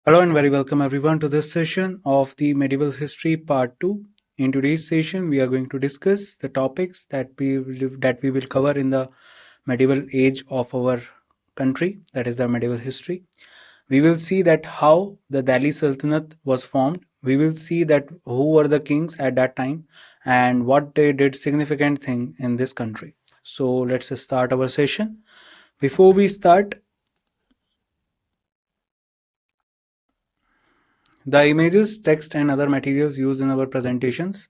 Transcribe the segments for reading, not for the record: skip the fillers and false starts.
Hello and very welcome everyone to this session of the Medieval History Part 2. In today's session, we are going to discuss the topics that we will cover in the medieval age of our country, that is the medieval history. We will see that how the Delhi Sultanate was formed. We will see that who were the kings at that time and what they did significant thing in this country. So let's start our session. Before we start, the images, text, and other materials used in our presentations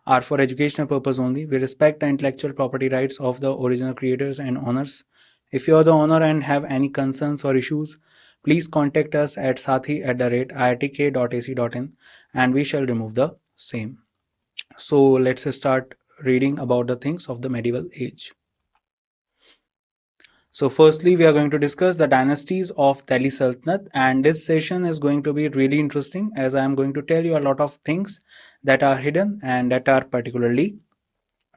are for educational purpose only. We respect the intellectual property rights of the original creators and owners. If you are the owner and have any concerns or issues, please contact us at sathi@iitk.ac.in and we shall remove the same. So let's start reading about the things of the medieval age. So firstly, we are going to discuss the dynasties of Delhi Sultanate, and this session is going to be really interesting as I am going to tell you a lot of things that are hidden and that are particularly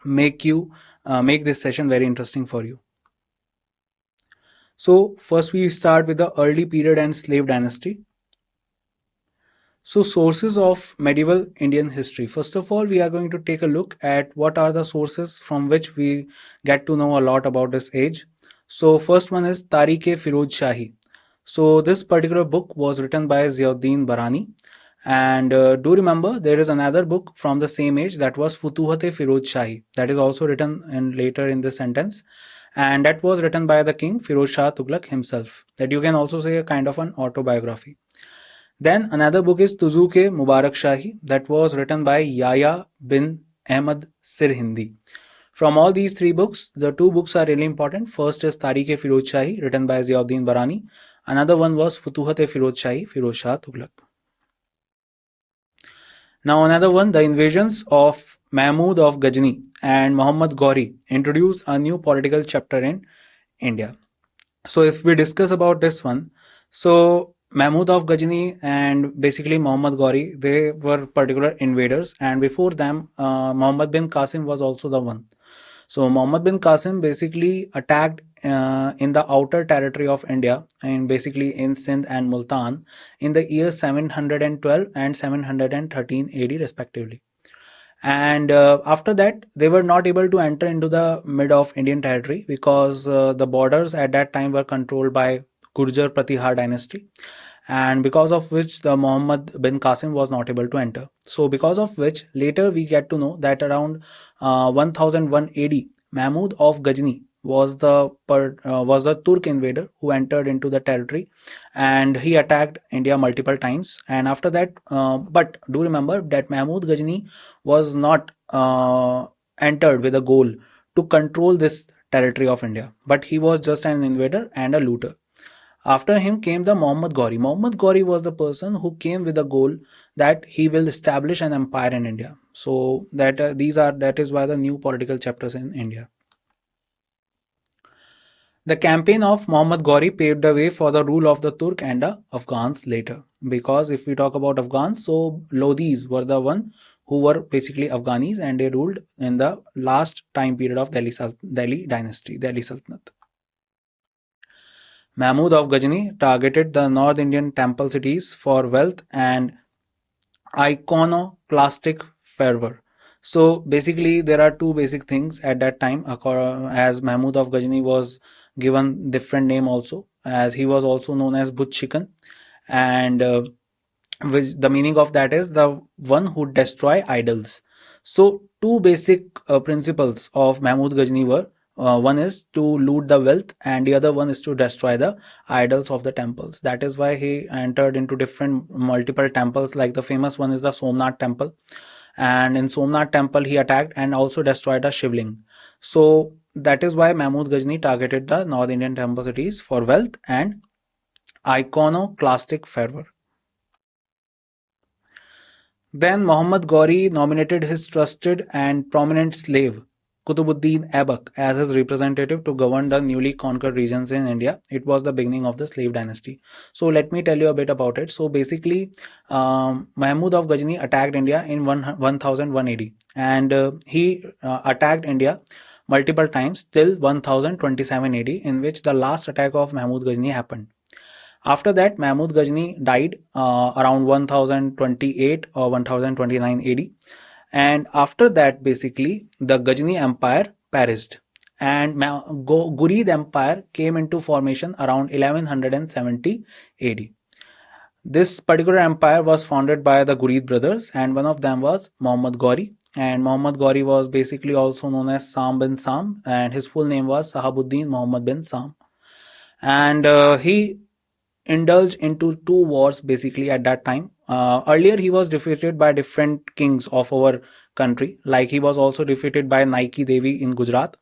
make this session very interesting for you. So first we start with the early period and slave dynasty. So sources of medieval Indian history. First of all, we are going to take a look at what are the sources from which we get to know a lot about this age. So first one is Tariq-e-Firuz Shahi. So this particular book was written by Ziauddin Barani. And do remember there is another book from the same age that was Futuhat-e-Firuz Shahi that is also written later in this sentence, and that was written by the king Firoz Shah Tughlaq himself. That you can also say a kind of an autobiography. Then another book is Tuzuke Mubarak Shahi that was written by Yahya bin Ahmad Sirhindi. From all these three books, the two books are really important. First is Tariq-e-Firuz Shahi written by Ziauddin Barani. Another one was Futuhat-e-Firuz Shahi, Firoz Shah Tughlaq. Now another one, the invasions of Mahmud of Ghazni and Muhammad Ghori introduced a new political chapter in India. So if we discuss about this one, so Mahmud of Ghazni and basically Muhammad Ghori, they were particular invaders, and before them, Muhammad bin Qasim was also the one. So Muhammad bin Qasim basically attacked in the outer territory of India and basically in Sindh and Multan in the years 712 and 713 AD respectively. And after that, they were not able to enter into the mid of Indian territory because the borders at that time were controlled by Gurjar Pratihar dynasty, and because of which the Muhammad bin Qasim was not able to enter. So because of which later we get to know that around 1001 AD, Mahmud of Ghazni was the Turk invader who entered into the territory, and he attacked India multiple times. And after that, but do remember that Mahmud Ghazni was not entered with a goal to control this territory of India, but he was just an invader and a looter. After him came the Muhammad Ghori. Muhammad Ghori was the person who came with a goal that he will establish an empire in India. So that is why the new political chapters in India. The campaign of Muhammad Ghori paved the way for the rule of the Turk and the Afghans later. Because if we talk about Afghans, so Lodhis were the one who were basically Afghanis and they ruled in the last time period of Delhi dynasty, Delhi Sultanate. Mahmud of Ghazni targeted the North Indian temple cities for wealth and iconoclastic fervor. So basically, there are two basic things at that time. As Mahmud of Ghazni was given different name also, as he was also known as Bhut Chicken, and which the meaning of that is the one who destroy idols. So two basic principles of Mahmud Ghazni were one is to loot the wealth and the other one is to destroy the idols of the temples. That is why he entered into different multiple temples, like the famous one is the Somnath temple, and in Somnath temple he attacked and also destroyed a Shivling. So that is why Mahmud Ghazni targeted the North Indian temple cities for wealth and iconoclastic fervor. Then Muhammad Ghori nominated his trusted and prominent slave Kutubuddin Aibak as his representative to govern the newly conquered regions in India. It was the beginning of the slave dynasty. So let me tell you a bit about it. So basically, Mahmud of Ghazni attacked India in 1001 AD, and he attacked India multiple times till 1027 AD, in which the last attack of Mahmud Ghazni happened. After that, Mahmud Ghazni died around 1028 or 1029 AD. And after that, basically, the Ghazni Empire perished. And Ghurid Empire came into formation around 1170 AD. This particular empire was founded by the Ghurid brothers, and one of them was Muhammad Ghori. And Muhammad Ghori was basically also known as Sam bin Sam, and his full name was Sahabuddin Muhammad bin Sam. And he indulged into two wars basically at that time. Earlier, he was defeated by different kings of our country, like he was also defeated by Naiki Devi in Gujarat.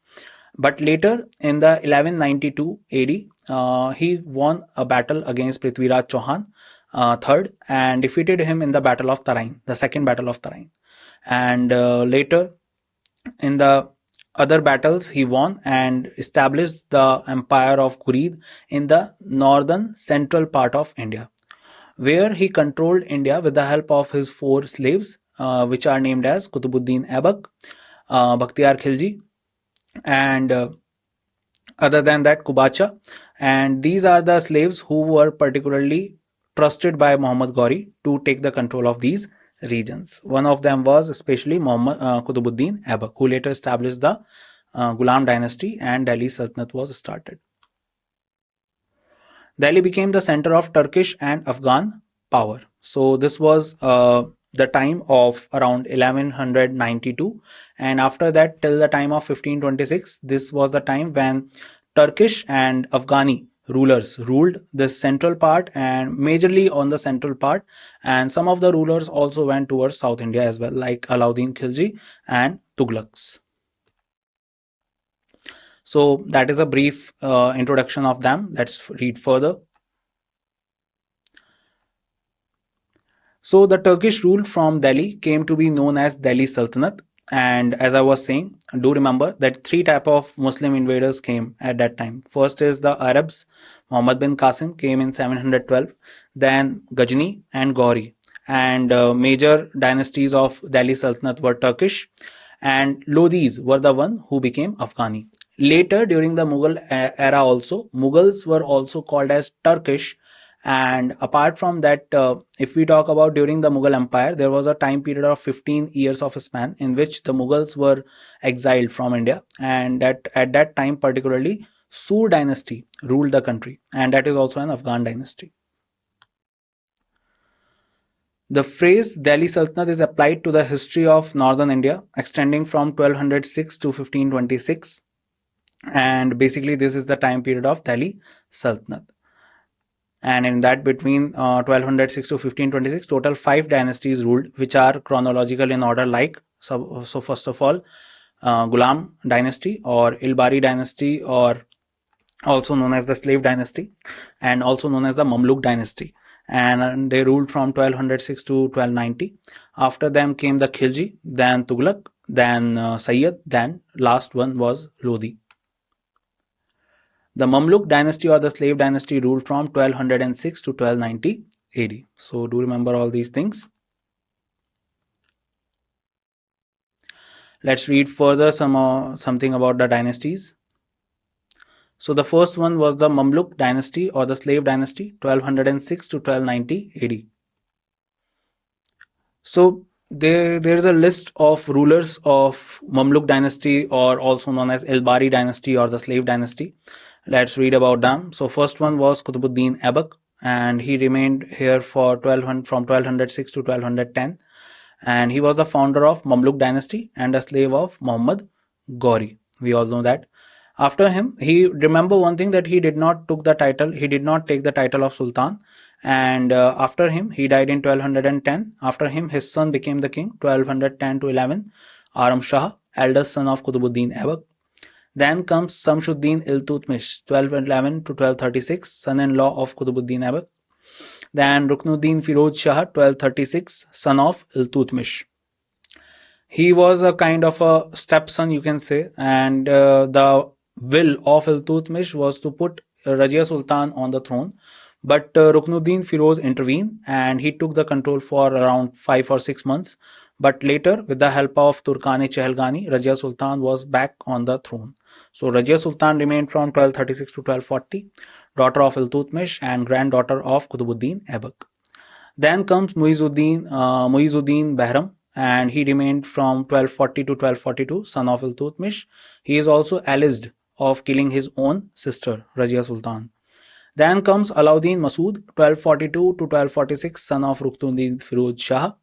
But later, in the 1192 AD, he won a battle against Prithviraj Chauhan third and defeated him in the Battle of Tarain, the second Battle of Tarain. And later, in the other battles, he won and established the empire of Ghurid in the northern central part of India, where he controlled India with the help of his four slaves, which are named as Kutubuddin Aibak, Bakhtiyar Khilji, and other than that Kubacha. And these are the slaves who were particularly trusted by Muhammad Ghori to take the control of these regions. One of them was especially Muhammad Kutubuddin Aibak, who later established the Ghulam dynasty, and Delhi Sultanate was started. Delhi became the center of Turkish and Afghan power. So this was the time of around 1192, and after that till the time of 1526, this was the time when Turkish and Afghani rulers ruled the central part and majorly on the central part, and some of the rulers also went towards South India as well, like Alauddin Khilji and Tughlaqs. So that is a brief introduction of them. Let's read further. So the Turkish rule from Delhi came to be known as Delhi Sultanate. And as I was saying, do remember that three type of Muslim invaders came at that time. First is the Arabs. Muhammad bin Qasim came in 712. Then Ghazni and Ghori. And major dynasties of Delhi Sultanate were Turkish. And Lodhis were the one who became Afghani. Later, during the Mughal era also, Mughals were also called as Turkish. And apart from that, if we talk about during the Mughal Empire, there was a time period of 15 years of a span in which the Mughals were exiled from India. And that at that time, particularly, Sur dynasty ruled the country. And that is also an Afghan dynasty. The phrase Delhi Sultanate is applied to the history of northern India, extending from 1206 to 1526. And basically, this is the time period of Delhi Sultanate. And in that between 1206 to 1526, total 5 dynasties ruled, which are chronological in order like, so first of all, Ghulam dynasty or Ilbari dynasty, or also known as the slave dynasty, and also known as the Mamluk dynasty. And they ruled from 1206 to 1290. After them came the Khilji, then Tughlaq, then Sayyid, then last one was Lodi. The Mamluk dynasty or the slave dynasty ruled from 1206 to 1290 AD. So do remember all these things. Let's read further something about the dynasties. So the first one was the Mamluk dynasty or the slave dynasty, 1206 to 1290 AD. So there is a list of rulers of Mamluk dynasty, or also known as Ilbari dynasty or the slave dynasty. Let's read about them. So first one was Kutubuddin Aibak, and he remained here for from 1206 to 1210, and he was the founder of Mamluk dynasty and a slave of Muhammad Ghori. We all know that. After him, he remember one thing, that he did not take the title of Sultan, and after him he died in 1210. After him his son became the king, 1210 to 11, Aram Shah, eldest son of Kutubuddin Aibak. Then comes Samshuddin Iltutmish, 1211 to 1236, son-in-law of Kutubuddin Aibak. Then Ruknuddin Firoz Shah, 1236, son of Iltutmish. He was a kind of a stepson, you can say, and the will of Iltutmish was to put Rajia Sultan on the throne. But Ruknuddin Firoz intervened, and he took the control for around 5 or 6 months. But later, with the help of Turkani Chehalgani, Rajia Sultan was back on the throne. So Rajia Sultan remained from 1236 to 1240. daughter of Iltutmish and granddaughter of Qutbuddin Aibak. Then comes Muizuddin Bahram, and he remained from 1240 to 1242, son of Iltutmish. He is also alleged of killing his own sister, Razia Sultan. Then comes Alauddin Masood, 1242 to 1246, son of Rukhnuddin Firuz Shah.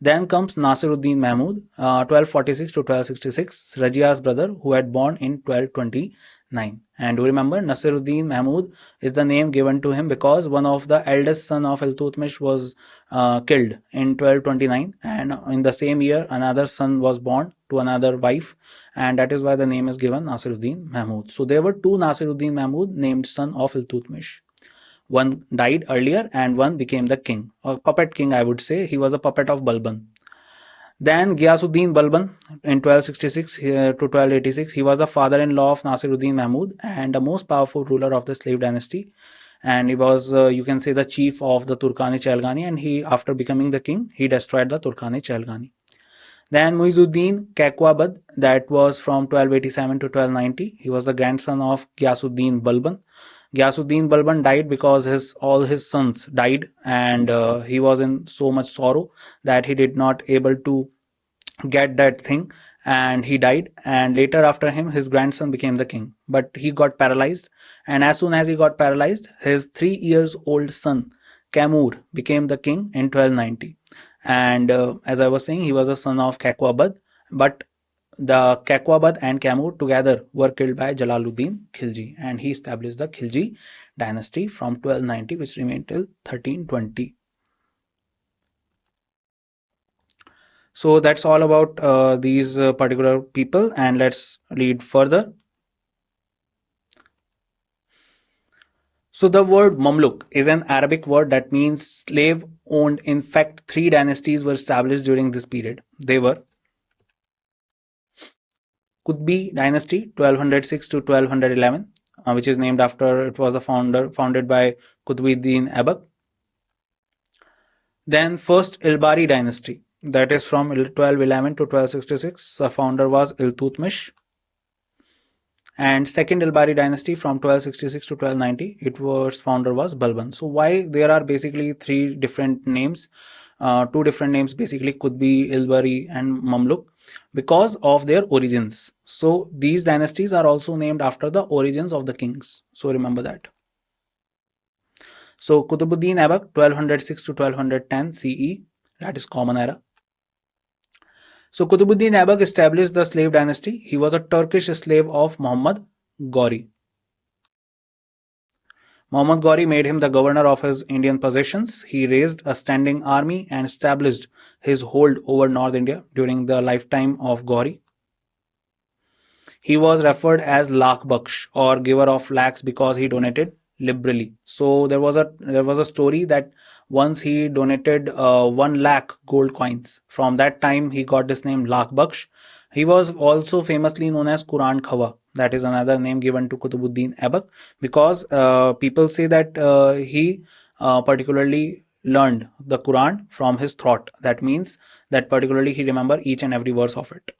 Then comes Nasiruddin Mahmud, 1246 to 1266, Rajia's brother, who had born in 1229. And do remember, Nasiruddin Mahmud is the name given to him because one of the eldest son of Iltutmish was killed in 1229, and in the same year another son was born to another wife, and that is why the name is given Nasiruddin Mahmud. So there were two Nasiruddin Mahmud named son of Iltutmish. One died earlier and one became the king, or puppet king, I would say. He was a puppet of Balban. Then Ghiyasuddin Balban in 1266 to 1286, he was the father-in-law of Nasiruddin Mahmud and the most powerful ruler of the slave dynasty. And he was, you can say, the chief of the Turkani Chalgani. And he, after becoming the king, he destroyed the Turkani Chalgani. Then Muizuddin Kakwabad, that was from 1287 to 1290. He was the grandson of Ghiyasuddin Balban. Ghiyasuddin Balban died because all his sons died, and he was in so much sorrow that he did not able to get that thing, and he died. And later after him, his grandson became the king, but he got paralyzed. And as soon as he got paralyzed, his 3 years old son Kamur became the king in 1290. And as I was saying, he was a son of Kakwabad, but the Kakwabad and Kamur together were killed by Jalaluddin Khilji, and he established the Khilji dynasty from 1290, which remained till 1320. So that's all about these particular people, and let's read further. So the word Mamluk is an Arabic word that means slave owned. In fact, three dynasties were established during this period. They were Qutbi dynasty 1206 to 1211, which is named after, it was founded by Qutbuddin Aibak. Then first Ilbari dynasty, that is from 1211 to 1266, the founder was Iltutmish. And second Ilbari dynasty from 1266 to 1290, its founder was Balban. So why there are basically three different names, two different names basically, Qutbi, Ilbari and Mamluk, because of their origins. So these dynasties are also named after the origins of the kings. So remember that. So Qutbuddin Aibak 1206 to 1210 CE, that is Common Era. So Qutbuddin Aibak established the slave dynasty. He was a Turkish slave of Muhammad Ghori. Muhammad Ghori made him the governor of his Indian possessions. He raised a standing army and established his hold over North India during the lifetime of Ghori. He was referred as Lakh Baksh, or giver of lakhs, because he donated liberally. So there was a story that once he donated 1 lakh gold coins. From that time he got this name Lakh Baksh. He was also famously known as Quran Khawa. That is another name given to Qutbuddin Aibak, because people say that he particularly learned the Quran from his throat. That means that particularly he remembered each and every verse of it.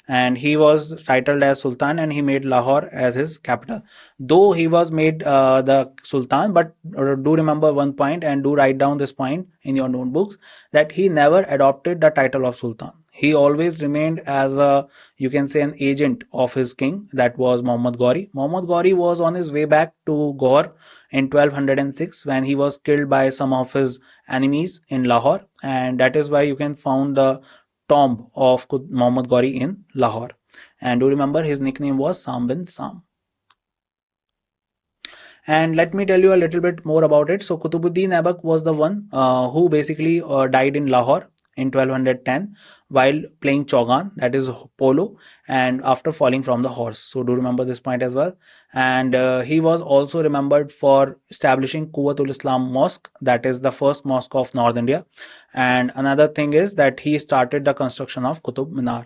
And he was titled as Sultan, and he made Lahore as his capital. Though he was made the Sultan, but do remember one point, and do write down this point in your notebooks, that he never adopted the title of Sultan. He always remained as a, you can say, an agent of his king, that was Muhammad Ghori. Muhammad Ghori was on his way back to Gaur in 1206 when he was killed by some of his enemies in Lahore, and that is why you can find the tomb of Muhammad Ghori in Lahore. And do remember his nickname was Sam bin Sam. And let me tell you a little bit more about it. So Qutbuddin Aibak was the one who basically died in Lahore in 1210 while playing Chaugan, that is polo, and after falling from the horse. So do remember this point as well. And he was also remembered for establishing Quwwatul Islam Mosque, that is the first mosque of North India. And another thing is that he started the construction of Qutub Minar.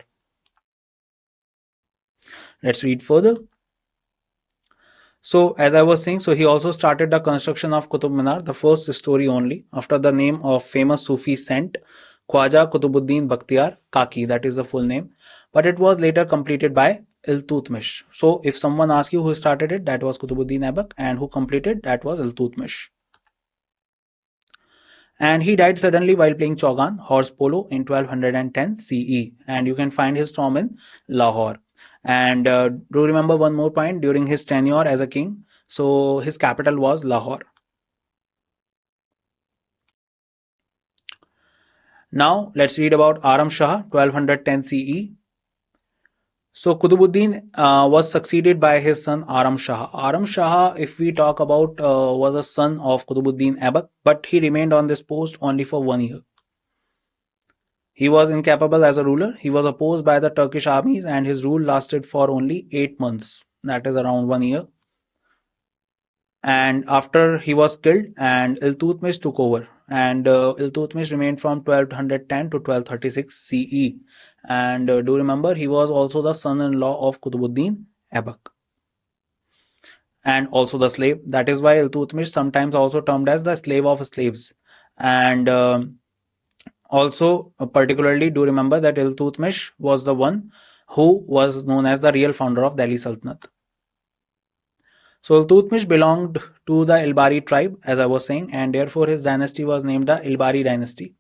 Let's read further. So as I was saying, so he also started the construction of Qutub Minar, the first story only, after the name of famous Sufi saint Khwaja Qutbuddin Bakhtiar Kaki, that is the full name. But it was later completed by Iltutmish. So if someone asks you who started it, that was Qutbuddin Aibak, and who completed, that was Iltutmish. And he died suddenly while playing Chaugan, horse polo, in 1210 CE. And you can find his tomb in Lahore. And do you remember one more point during his tenure as a king? So his capital was Lahore. Now let's read about Aram Shah, 1210 CE. So Qutbuddin was succeeded by his son Aram Shah. Aram Shah, if we talk about, was a son of Qutbuddin Aibak, but he remained on this post only for 1 year. He was incapable as a ruler. He was opposed by the Turkish armies, and his rule lasted for only 8 months. That is around 1 year. And after he was killed, and Iltutmish took over. And Iltutmish remained from 1210 to 1236 CE. And do you remember he was also the son-in-law of Qutbuddin Aibak, and also the slave. That is why Iltutmish sometimes also termed as the slave of slaves. And also, particularly, do remember that Iltutmish was the one who was known as the real founder of Delhi Sultanate. So Iltutmish belonged to the Ilbari tribe, as I was saying, and therefore his dynasty was named the Ilbari dynasty.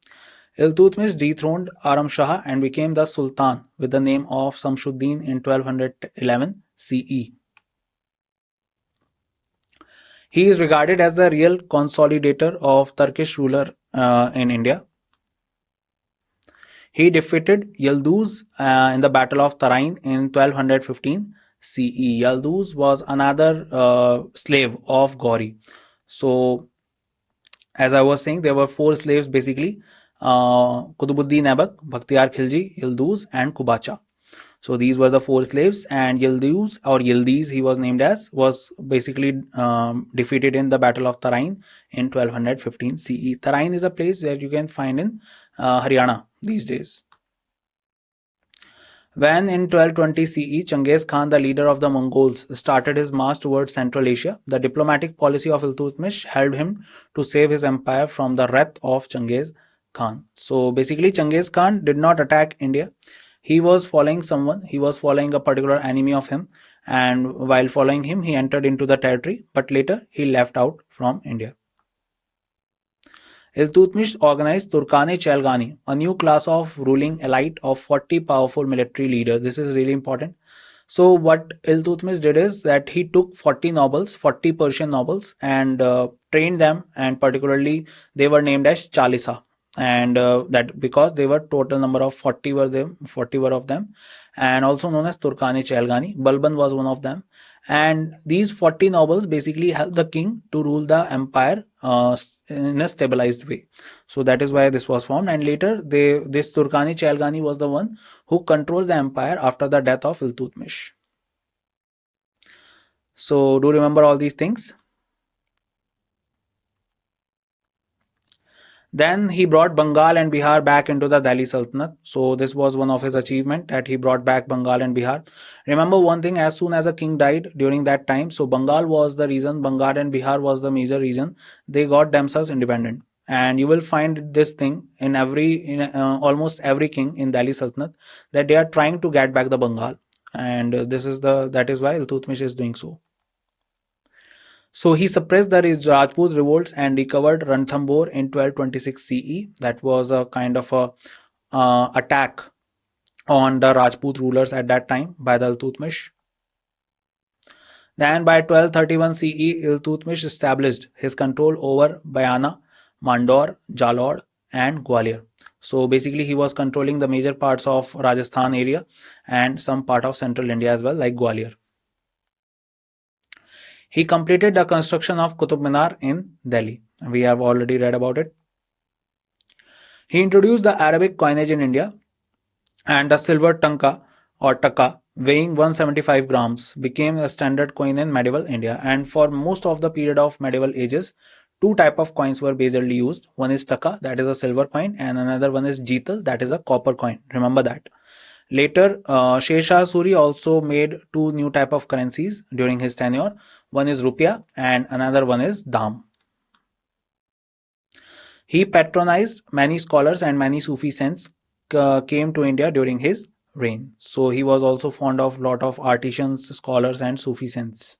Iltutmish dethroned Aram Shah and became the Sultan with the name of Samshuddin in 1211 CE. He is regarded as the real consolidator of Turkish ruler in India. He defeated Yildiz in the Battle of Tarain in 1215 CE. Yildiz was another slave of Gauri. So, as I was saying, there were four slaves basically: Qutbuddin Aibak, Bakhtiyar Khilji, Yildiz, and Kubacha. So these were the four slaves, and Yildiz, or Yildiz he was named as, was basically defeated in the Battle of Tarain in 1215 CE. Tarain is a place that you can find in Haryana these days. When in 1220 CE, Genghis Khan, the leader of the Mongols, started his march towards Central Asia, the diplomatic policy of Iltutmish helped him to save his empire from the wrath of Genghis Khan. So basically, Genghis Khan did not attack India. He was following someone, he was following a particular enemy of him, and while following him, he entered into the territory, but later he left out from India. Iltutmish organized Turkani-Chalgani, a new class of ruling elite of 40 powerful military leaders. This is really important. So what Iltutmish did is that he took 40 nobles, 40 Persian nobles, and trained them, and particularly they were named as Chalisa. And that because they were total number of 40 were them, 40 were of them, and also known as Turkani Chalgani. Balban was one of them, and these 40 nobles basically helped the king to rule the empire in a stabilized way. So that is why this was formed, and later this Turkani Chalgani was the one who controlled the empire after the death of Iltutmish. So do you remember all these things? Then he brought Bengal and Bihar back into the Delhi Sultanate. So this was one of his achievement, that he brought back Bengal and Bihar. Remember one thing, as soon as a king died during that time, so Bengal was the reason, Bengal and Bihar was the major reason they got themselves independent. And you will find this thing in almost every king in Delhi Sultanate, that they are trying to get back the Bengal. And that is why Iltutmish is doing so. So he suppressed the Rajput revolts and recovered Ranthambore in 1226 CE. That was a kind of a attack on the Rajput rulers at that time by the Iltutmish. Then by 1231 CE, Iltutmish established his control over Bayana, Mandor, Jalore, and Gwalior. So basically, he was controlling the major parts of Rajasthan area and some part of central India as well, like Gwalior. He completed the construction of Qutub Minar in Delhi. We have already read about it. He introduced the Arabic coinage in India, and the silver tanka or taka weighing 175 grams became a standard coin in medieval India. And for most of the period of medieval ages, two type of coins were basically used. One is taka, that is a silver coin, and another one is jital, that is a copper coin. Remember that. Later, Sher Shah Suri also made two new type of currencies during his tenure. One is rupiah and another one is dam. He patronized many scholars, and many Sufi saints came to India during his reign. So he was also fond of lot of artisans, scholars, and Sufi saints.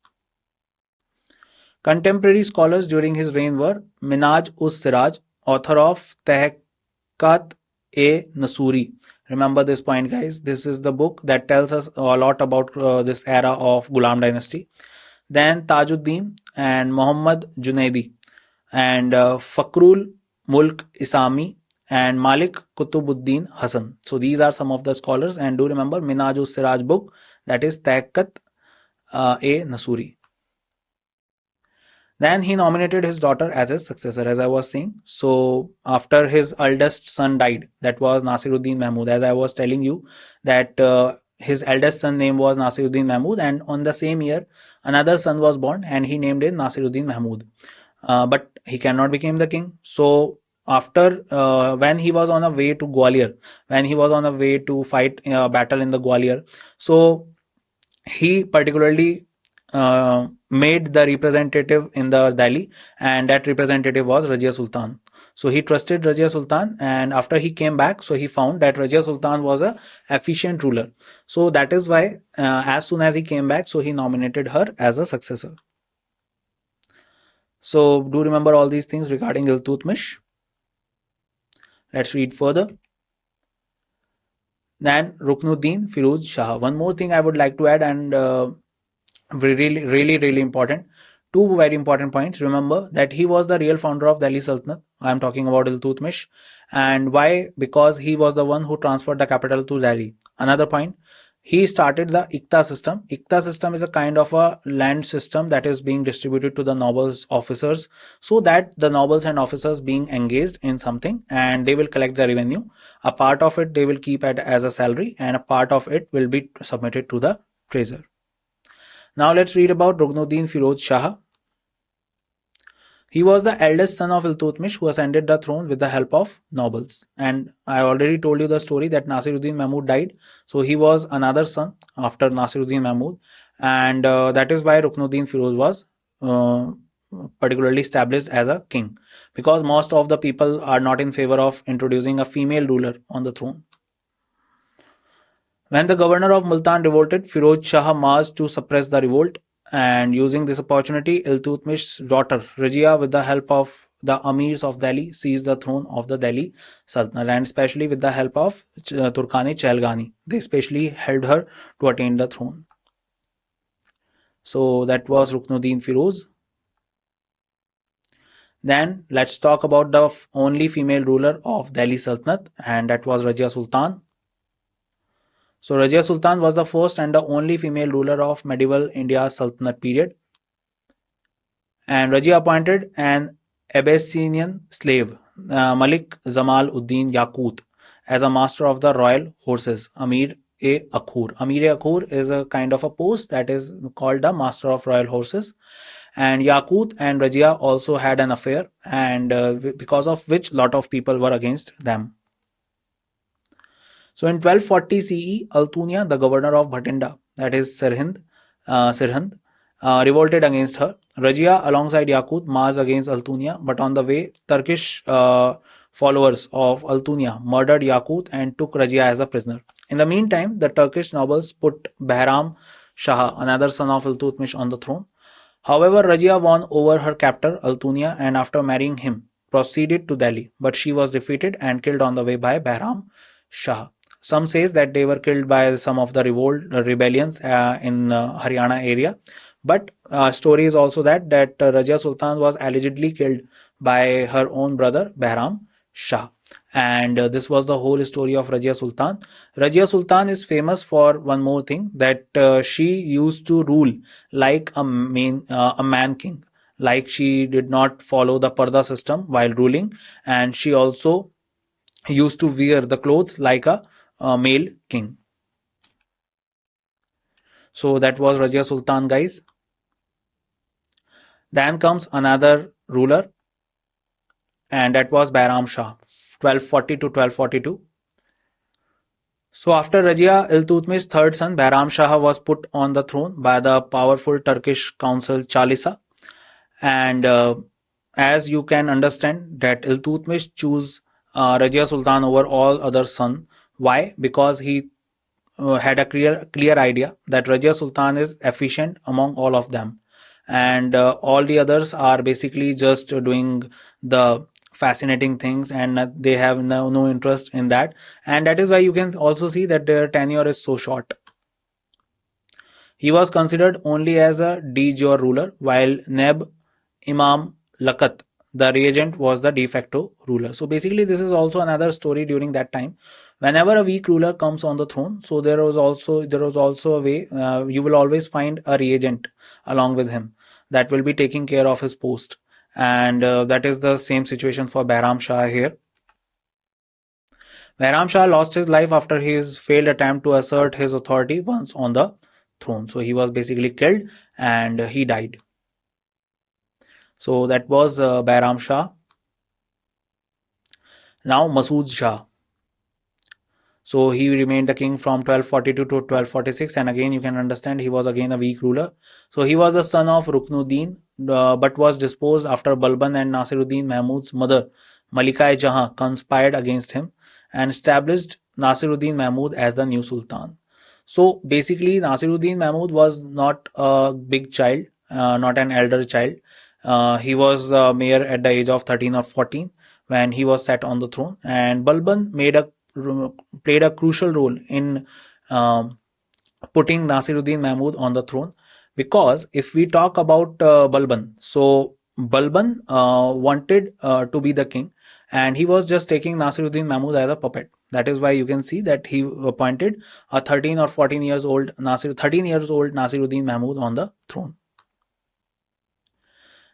Contemporary scholars during his reign were Minhaj-us-Siraj, author of Tehqiqat-e-Nasuri. Remember this point, guys. This is the book that tells us a lot about this era of Ghulam dynasty. Then Tajuddin and Muhammad Junaidi and Fakhrul Mulk Isami and Malik Kutubuddin Hasan. So these are some of the scholars, and do remember Minhaj-us-Siraj book, that is Tehqiqat-e-Nasuri. Then he nominated his daughter as his successor, as I was saying. So after his eldest son died, that was Nasiruddin Mahmud, as I was telling you, that his eldest son name was Nasiruddin Mahmud, and on the same year, another son was born, and he named him Nasiruddin Mahmud. But he cannot become the king. So after when he was on a way to Gwalior, when he was on a way to fight a battle in the Gwalior, so he particularly made the representative in the Delhi, and that representative was Rajia Sultan. So he trusted Rajia Sultan, and after he came back, so he found that Rajia Sultan was a efficient ruler. So that is why, as soon as he came back, so he nominated her as a successor. So do remember all these things regarding Iltutmish. Let's read further. Then Ruknuddin Firuz Shah. One more thing I would like to add, and really important. Two very important points. Remember that he was the real founder of Delhi Sultanate. I am talking about Iltutmish. And why? Because he was the one who transferred the capital to Delhi. Another point, he started the Ikta system. Ikta system is a kind of a land system that is being distributed to the nobles officers, so that the nobles and officers being engaged in something, and they will collect the revenue. A part of it they will keep as a salary, and a part of it will be submitted to the treasury. Now let's read about Ruknuddin Firoz Shah. He was the eldest son of Iltutmish, who ascended the throne with the help of nobles. And I already told you the story that Nasiruddin Mahmud died. So he was another son after Nasiruddin Mahmud. And that is why Ruknuddin Firoz was uh, particularly established as a king. Because most of the people are not in favor of introducing a female ruler on the throne. When the governor of Multan revolted, Firoz Shah marched to suppress the revolt, and using this opportunity, Iltutmish's daughter Rajia, with the help of the amirs of Delhi, seized the throne of the Delhi Sultanate, and especially with the help of Turkani Chelgani. They especially helped her to attain the throne. So that was Ruknuddin Firoz. Then let's talk about the only female ruler of Delhi Sultanate, and that was Rajia Sultan. So Rajia Sultan was the first and the only female ruler of medieval India's Sultanate period. And Rajia appointed an Abyssinian slave, Malik Zamal Uddin Yaqut, as a master of the royal horses, Amir-e-Akhur. Amir-e-Akhur is a kind of a post that is called the master of royal horses. And Yaqut and Rajia also had an affair, and because of which lot of people were against them. So in 1240 CE, Altunia, the governor of Bhatinda, that is Sirhind, revolted against her. Rajia, alongside Yaqut, marched against Altunia, but on the way, Turkish followers of Altunia murdered Yaqut and took Rajia as a prisoner. In the meantime, the Turkish nobles put Bahram Shah, another son of Iltutmish, on the throne. However, Rajia won over her captor Altunia, and after marrying him, proceeded to Delhi, but she was defeated and killed on the way by Bahram Shah. Some says that they were killed by some of the rebellions in Haryana area, but story is also that Rajia Sultan was allegedly killed by her own brother Bahram Shah. And this was the whole story of Rajia Sultan. Rajia Sultan is famous for one more thing, that she used to rule like a man king. Like, she did not follow the Parda system while ruling, and she also used to wear the clothes like a male king. So that was Rajia Sultan, guys. Then comes another ruler, and that was Bahram Shah, 1240 to 1242. So after Rajia, Iltutmish's third son Bahram Shah was put on the throne by the powerful Turkish council Chalisa, and as you can understand that Iltutmish chose Rajia Sultan over all other sons. Why? Because he had a clear idea that Rajia Sultan is efficient among all of them, and all the others are basically just doing the fascinating things, and they have no interest in that, and that is why you can also see that their tenure is so short. He was considered only as a de jure ruler, while Neb Imam Lakat, the regent, was the de facto ruler. So basically, this is also another story during that time. Whenever a weak ruler comes on the throne, so there was also a way, you will always find a regent along with him that will be taking care of his post, and that is the same situation for Bahram Shah here. Bahram Shah lost his life after his failed attempt to assert his authority once on the throne. So he was basically killed and he died. So that was Bahram Shah. Now Masood Shah. So he remained the king from 1242 to 1246, and again you can understand he was again a weak ruler. So he was the son of Ruknuddin, but was disposed after Balban and Nasiruddin Mahmud's mother, Malika Jahan, conspired against him and established Nasiruddin Mahmud as the new sultan. So basically, Nasiruddin Mahmud was not a big child, not an elder child. He was mayor at the age of 13 or 14 when he was set on the throne, and Balban played a crucial role in um, putting Nasiruddin Mahmud on the throne. Because if we talk about Balban, so Balban wanted to be the king, and he was just taking Nasiruddin Mahmud as a puppet. That is why you can see that he appointed a 13 or 14 years old 13 years old Nasiruddin Mahmud on the throne.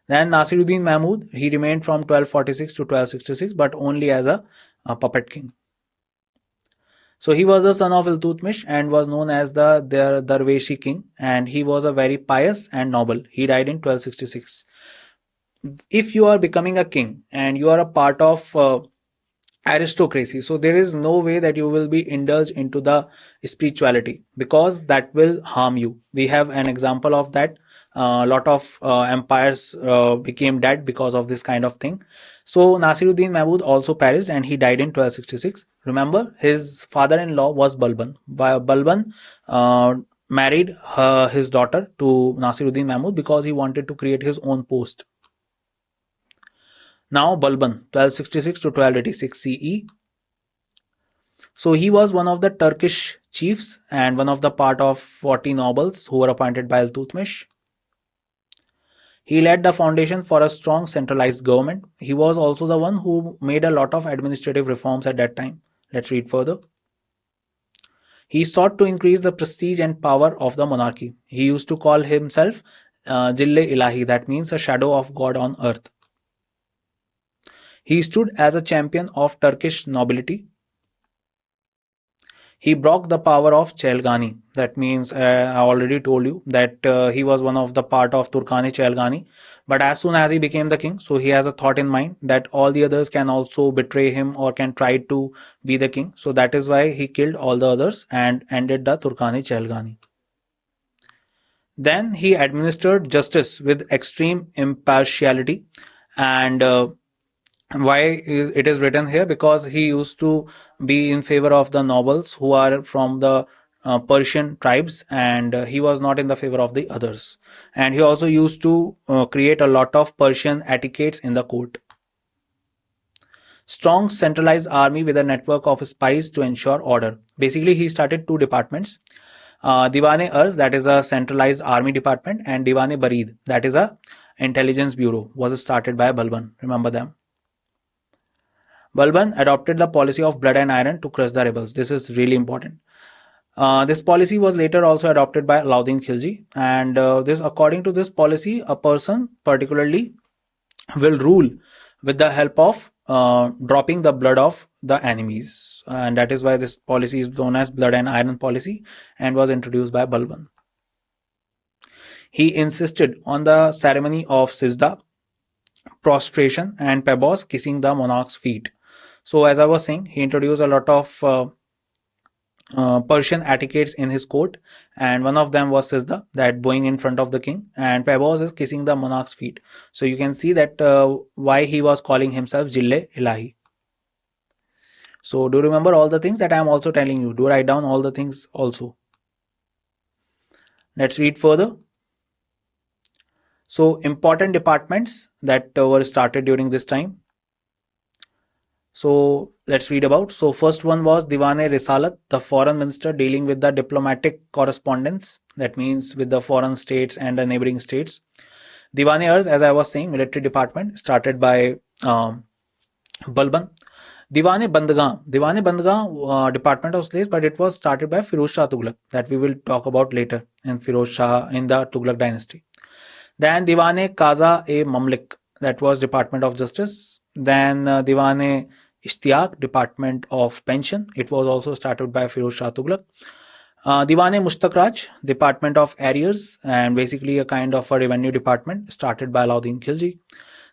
Then Nasiruddin Mahmud, he remained from 1246 to 1266, but only as a puppet king. So he was the son of Iltutmish and was known as the Darweshi king, and he was a very pious and noble. He died in 1266. If you are becoming a king and you are a part of aristocracy, so there is no way that you will be indulged into the spirituality, because that will harm you. We have an example of that. A lot of empires became dead because of this kind of thing. So Nasiruddin Mahmud also perished and he died in 1266. Remember, his father-in-law was Balban. Balban married his daughter to Nasiruddin Mahmud because he wanted to create his own post. Now Balban, 1266 to 1286 CE. So he was one of the Turkish chiefs and one of the part of 40 nobles who were appointed by Iltutmish. He laid the foundation for a strong centralized government. He was also the one who made a lot of administrative reforms at that time. Let's read further. He sought to increase the prestige and power of the monarchy. He used to call himself Jille Ilahi, that means a shadow of God on earth. He stood as a champion of Turkish nobility. He broke the power of Chelgani. That means I already told you that he was one of the part of Turkani Chelgani. But as soon as he became the king, so he has a thought in mind that all the others can also betray him or can try to be the king. So that is why he killed all the others and ended the Turkani Chelgani. Then he administered justice with extreme impartiality, and why it is written here, because he used to be in favor of the nobles who are from the Persian tribes, and he was not in the favor of the others, and he also used to create a lot of Persian etiquettes in the court. Strong centralized army with a network of spies to ensure order. Basically, he started two departments. Diwane Arz, that is a centralized army department, and Diwane Barid, that is a intelligence bureau, was started by Balban. Remember them. Balban adopted the policy of blood and iron to crush the rebels. This is really important. This policy was later also adopted by Alauddin Khilji, and according to this policy, a person particularly will rule with the help of dropping the blood of the enemies, and that is why this policy is known as blood and iron policy and was introduced by Balban. He insisted on the ceremony of Sijda, prostration, and pebos, kissing the monarch's feet. So as I was saying, he introduced a lot of Persian etiquettes in his court, and one of them was Sijda, that bowing in front of the king, and pebos is kissing the monarch's feet. So you can see that why he was calling himself Jille Ilahi. So do remember all the things that I am also telling you. Do write down all the things also. Let's read further. So important departments that were started during this time. So let's read about. So first one was Diwane Risalat, the foreign minister dealing with the diplomatic correspondence. That means with the foreign states and the neighboring states. Diwane Ars, as I was saying, military department started by Balban. Diwane Bandghan department of slaves, but it was started by Firoz Shah Tughlaq that we will talk about later in Firoz Shah in the Tughlaq dynasty. Then Diwane Qaza-e-Mamlik, that was Department of Justice. Then Diwane Ishtiaq, Department of Pension. It was also started by Firoz Shah Tughlaq. Diwane Mushtakraj, Department of Arrears, and basically a kind of a revenue department started by Alauddin Khilji.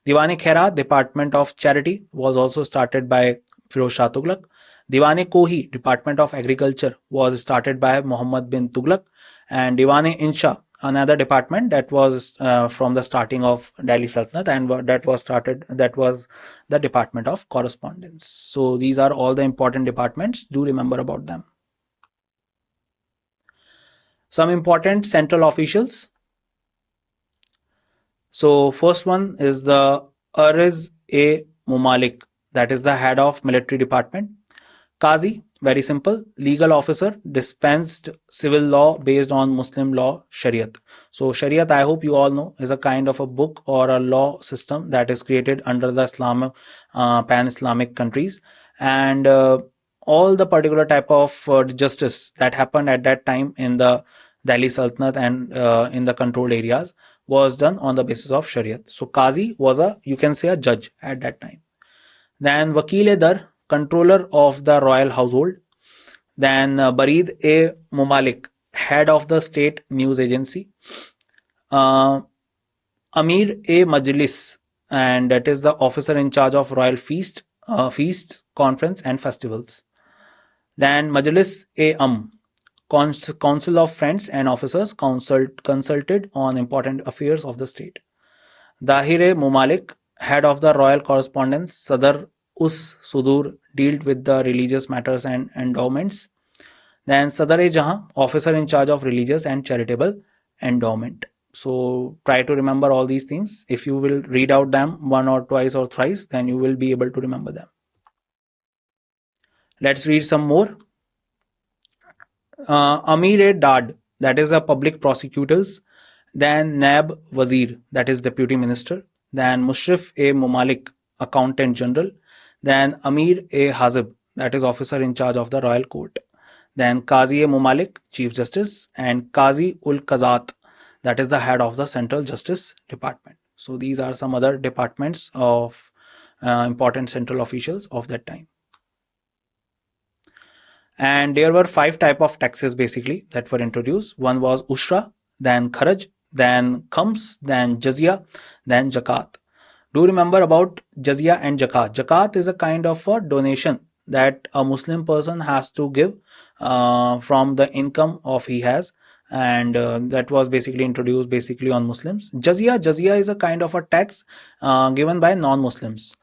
Diwane Khairat, Department of Charity, was also started by Firoz Shah Tughlaq. Diwane Kohi, Department of Agriculture, was started by Muhammad bin Tughlaq. And Diwane Insha, another department that was from the starting of Delhi Sultanate, and that was the Department of Correspondence. So these are all the important departments. Do remember about them. Some important central officials. So first one is the Ariz-e-Mumalik, that is the head of military department. Qazi, very simple, legal officer, dispensed civil law based on Muslim law, Shariat. So Shariat, I hope you all know, is a kind of a book or a law system that is created under the pan-Islamic countries, and all the particular type of justice that happened at that time in the Delhi Sultanate and in the controlled areas was done on the basis of Shariat. So Qazi was you can say a judge at that time. Then Wakil-e-Dar, controller of the royal household. Then Barid-e-Mumalik, head of the state news agency. Amir-e-Majlis, and that is the officer in charge of royal feasts, conference and festivals. Then Majlis-e-Am, council of friends and officers consulted on important affairs of the state. Dahir-e-Mumalik, head of the royal correspondence. Sadr us Sudur, dealt with the religious matters and endowments. Then Sadr-e-Jahan, officer in charge of religious and charitable endowment. So try to remember all these things. If you will read out them one or twice or thrice, then you will be able to remember them. Let's read some more. Amir-e-Dad, that is a public prosecutors. Then Naib Wazir, that is deputy minister. Then Mushrif-e-Mumalik, accountant general. Then Amir-e-Hazib, that is officer in charge of the royal court. Then Qazi-e-Mumalik, chief justice. And Qazi-ul-Qazat, that is the head of the central justice department. So these are some other departments of important central officials of that time. And there were 5 type of taxes basically that were introduced. One was Ushra, then Kharaj, then Khams, then Jizya, then Zakat. Do remember about Jizya and Zakat. Zakat is a kind of a donation that a Muslim person has to give from the income of he has, and that was basically introduced basically on Muslims. Jizya is a kind of a tax given by non-Muslims.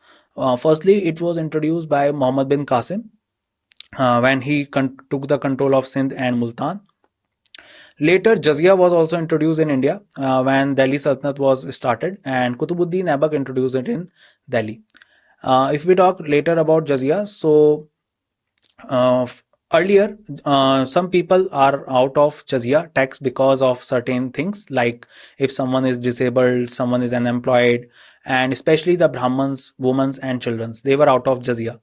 Firstly, it was introduced by Muhammad bin Qasim when he took the control of Sindh and Multan. Later, Jizya was also introduced in India when Delhi Sultanate was started, and Qutbuddin Aibak introduced it in Delhi. If we talk later about Jizya, so earlier some people are out of Jizya tax because of certain things, like if someone is disabled, someone is unemployed, and especially the Brahmins, women and children, they were out of Jizya.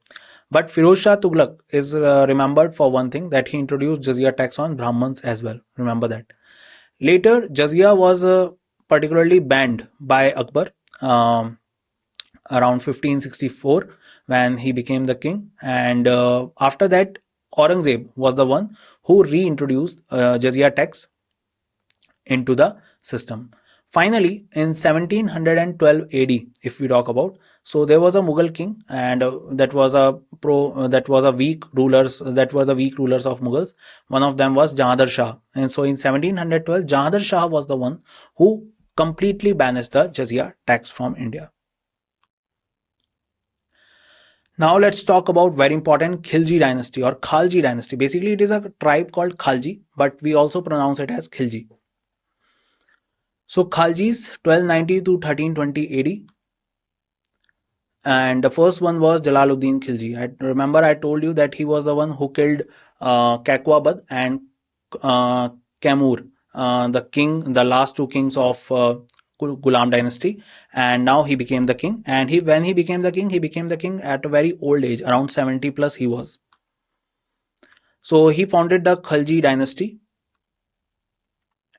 But Firoz Shah Tughlaq is remembered for one thing, that he introduced Jizya tax on Brahmins as well. Remember that. Later, Jizya was particularly banned by Akbar around 1564 when he became the king. And after that, Aurangzeb was the one who reintroduced Jizya tax into the system. Finally, in 1712 AD, if we talk about, so there was a Mughal king, and that was a weak rulers. That were the weak rulers of Mughals. One of them was Jahandar Shah, and so in 1712, Jahandar Shah was the one who completely banished the Jizya tax from India. Now let's talk about very important Khilji dynasty or Khalji dynasty. Basically, it is a tribe called Khalji, but we also pronounce it as Khilji. So Khaljis 1290 to 1320 AD, and the first one was Jalaluddin Khilji. I remember I told you that he was the one who killed Kakwabad and uh, Kamur, the king, the last two kings of Ghulam dynasty, and now he became the king. And when he became the king at a very old age, around 70 plus he was. So he founded the Khalji dynasty,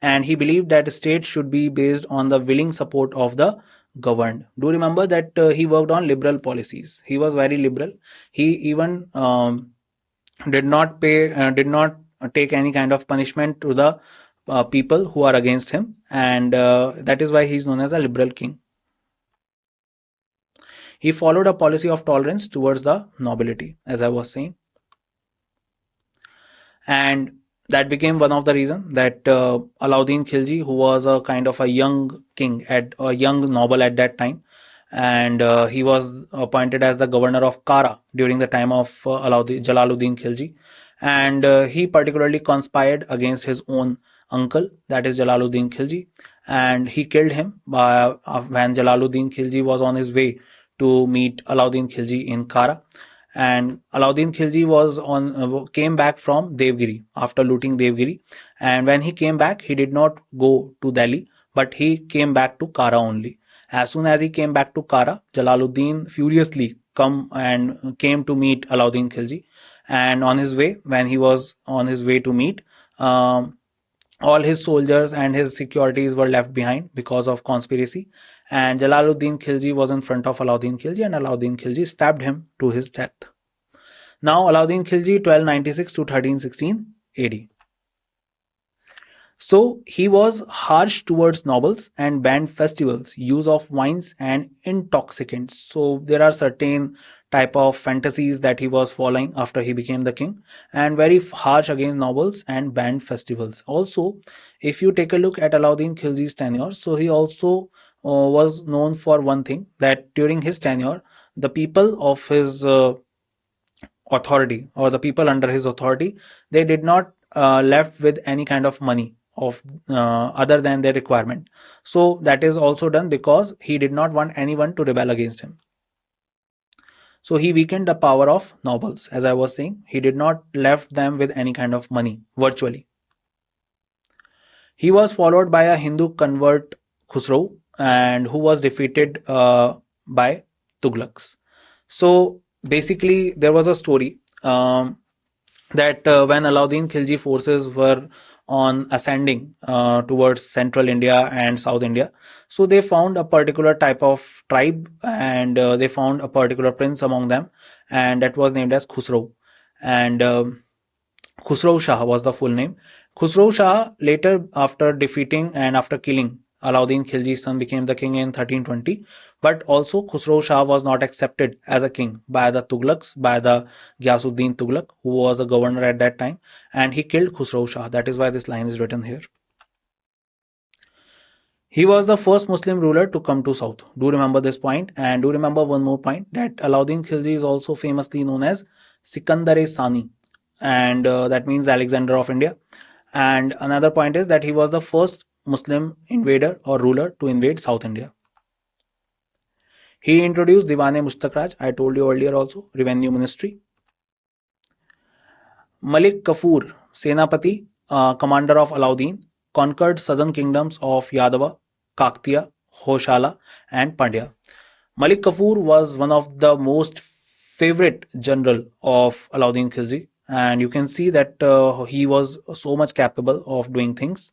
and he believed that state should be based on the willing support of the governed. Do remember that he worked on liberal policies. He was very liberal. He even did not take any kind of punishment to the people who are against him, and that is why he is known as a liberal king. He followed a policy of tolerance towards the nobility, as I was saying, and that became one of the reasons that Alauddin Khilji, who was a kind of a young king at a young noble at that time, and he was appointed as the governor of Kara during the time of Jalaluddin Khilji, and he particularly conspired against his own uncle, that is Jalaluddin Khilji, and he killed him when Jalaluddin Khilji was on his way to meet Alauddin Khilji in Kara, and Alauddin Khilji came back from Devgiri after looting Devgiri, and when he came back, he did not go to Delhi, but he came back to Kara only. As soon as he came back to Kara, Jalaluddin furiously came to meet Alauddin Khilji, and on his way, when he was on his way to meet, um, all his soldiers and his securities were left behind because of conspiracy, and Jalaluddin Khilji was in front of Alauddin Khilji, and Alauddin Khilji stabbed him to his death. Now Alauddin Khilji 1296 to 1316 AD. So he was harsh towards nobles and banned festivals, use of wines and intoxicants. So there are certain type of fantasies that he was following after he became the king, and very harsh against nobles and banned festivals. Also, if you take a look at Alauddin Khilji's tenure, so he also was known for one thing, that during his tenure, the people of his authority, or the people under his authority, they did not left with any kind of money of other than their requirement. So that is also done because he did not want anyone to rebel against him. So he weakened the power of nobles. As I was saying, he did not left them with any kind of money virtually. He was followed by a Hindu convert, Khusro, and who was defeated by Tughlaqs. So basically, there was a story that when Alauddin Khilji forces were on ascending towards central India and South India, so they found a particular type of tribe, and they found a particular prince among them, and that was named as Khusro. And Khusro Shah was the full name. Khusro Shah later, after defeating and after killing Alauddin Khilji's son, became the king in 1320. But also Khusro Shah was not accepted as a king by the Tughlaqs, by the Ghiyasuddin Tughlaq, who was a governor at that time, and he killed Khusro Shah. That is why this line is written here. He was the first Muslim ruler to come to South. Do remember this point, and do remember one more point, that Alauddin Khilji is also famously known as Sikandar-e Sani, and that means Alexander of India. And another point is that he was the first Muslim invader or ruler to invade South India. He introduced Diwan-e Mushtaq, I told you earlier also, revenue ministry. Malik Kafur, Senapati, commander of Alauddin, conquered southern kingdoms of Yadava, Kaktiya, Hoshala, and Pandya. Malik Kafur was one of the most favorite general of Alauddin Khilji, and you can see that he was so much capable of doing things.